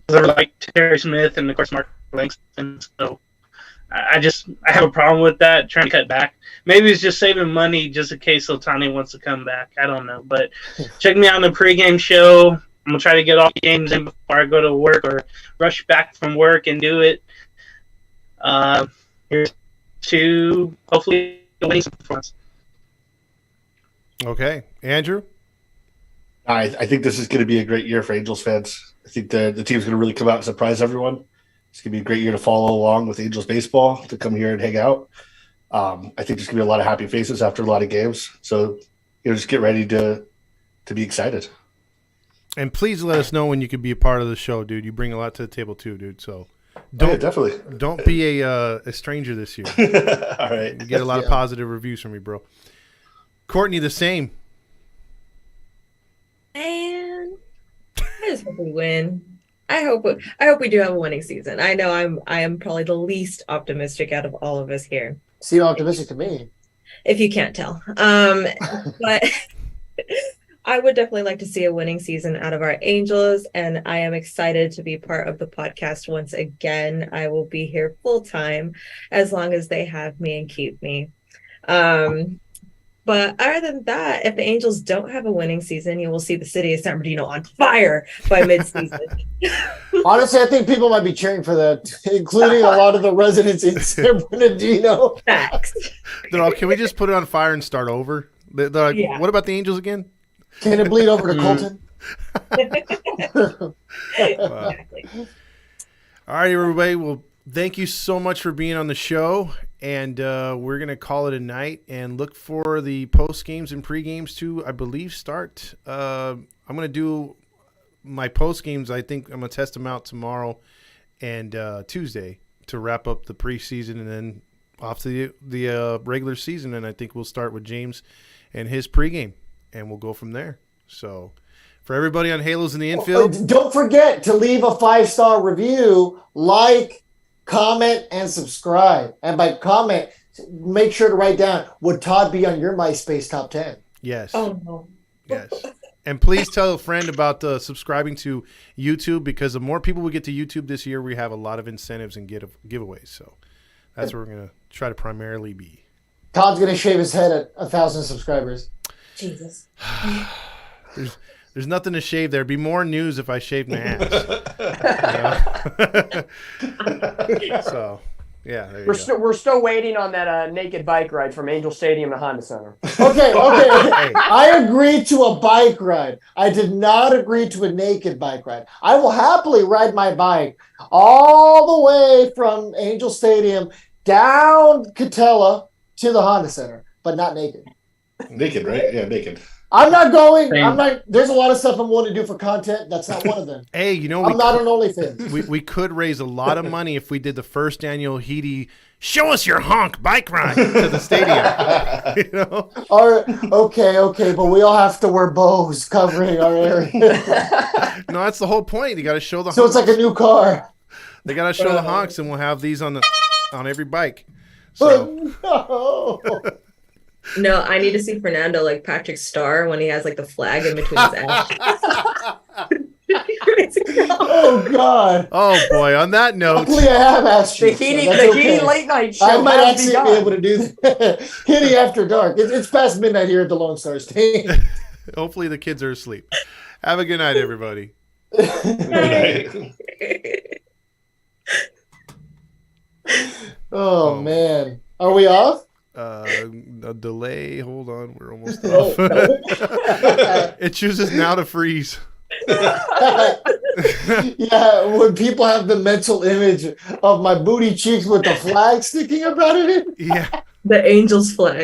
like Terry Smith and of course Mark Langston, so I have a problem with that. Trying to cut back. Maybe it's just saving money just in case Otani wants to come back. I don't know, but check me out on the pregame show. I'm gonna try to get all the games in before I go to work or rush back from work and do it. Here's to hopefully winning some points. Okay, Andrew. I think this is going to be a great year for Angels fans. I think the team's going to really come out and surprise everyone. It's going to be a great year to follow along with Angels baseball, to come here and hang out. I think there's going to be a lot of happy faces after a lot of games. So, just get ready to be excited. And please let us know when you could be a part of the show, dude. You bring a lot to the table too, dude. So definitely. Don't be a stranger this year. All right. You get a lot of positive reviews from me, bro. Courtney, the same. And I just hope we win. I hope we do have a winning season. I know I am probably the least optimistic out of all of us here. Seem optimistic to me. If you can't tell. But I would definitely like to see a winning season out of our Angels, and I am excited to be part of the podcast once again. I will be here full time as long as they have me and keep me. But other than that, if the Angels don't have a winning season, you will see the city of San Bernardino on fire by midseason. Honestly, I think people might be cheering for that, including a lot of the residents in San Bernardino. Facts. Can we just put it on fire and start over? They're like, Yeah. What about the Angels again? Can it bleed over to Colton? Exactly. All right, everybody. Well, thank you so much for being on the show. And we're going to call it a night and look for the post games and pre games to, I believe, start. I'm going to do my post games. I think I'm going to test them out tomorrow and Tuesday to wrap up the preseason and then off to the regular season. And I think we'll start with James and his pregame, and we'll go from there. So for everybody on Halos in the Infield. Don't forget to leave a 5-star review, comment, and subscribe. And by comment, make sure to write down, would Todd be on your MySpace top 10? Yes. Oh, no. Yes. And please tell a friend about subscribing to YouTube, because the more people we get to YouTube this year, we have a lot of incentives and giveaways. So that's where we're going to try to primarily be. Todd's going to shave his head at 1,000 subscribers. Jesus. There's nothing to shave there. It'd be more news if I shaved my ass. So, yeah, there you go. We're still waiting on that naked bike ride from Angel Stadium to Honda Center. Okay. I agreed to a bike ride. I did not agree to a naked bike ride. I will happily ride my bike all the way from Angel Stadium down Catella to the Honda Center, but not naked. Naked, right? Yeah, naked. I'm not going. Same. I'm not. There's a lot of stuff I'm willing to do for content. That's not one of them. Hey, you know, I'm not on OnlyFans. we could raise a lot of money if we did the first annual Heedy show us your honk bike ride to the stadium. You know? Okay, but we all have to wear bows covering our area. No, that's the whole point. You got to show the So honks. it's like a new car. They got to show the honks, and we'll have these on every bike. So No. No, I need to see Fernando like Patrick Starr when he has like the flag in between his ass. Oh God. oh boy, on that note, Luckily I have asked The you. Heedy late night show. I might has actually begun. be able to do that. Hitty after dark. It's past midnight here at the Lone Star State. hopefully the kids are asleep. Have a good night, everybody. Oh man. Are we off? A delay. Hold on, we're almost Oh, off. no. It chooses now to freeze. Yeah, when people have the mental image of my booty cheeks with the flag sticking up out of it. Yeah. The Angels flag.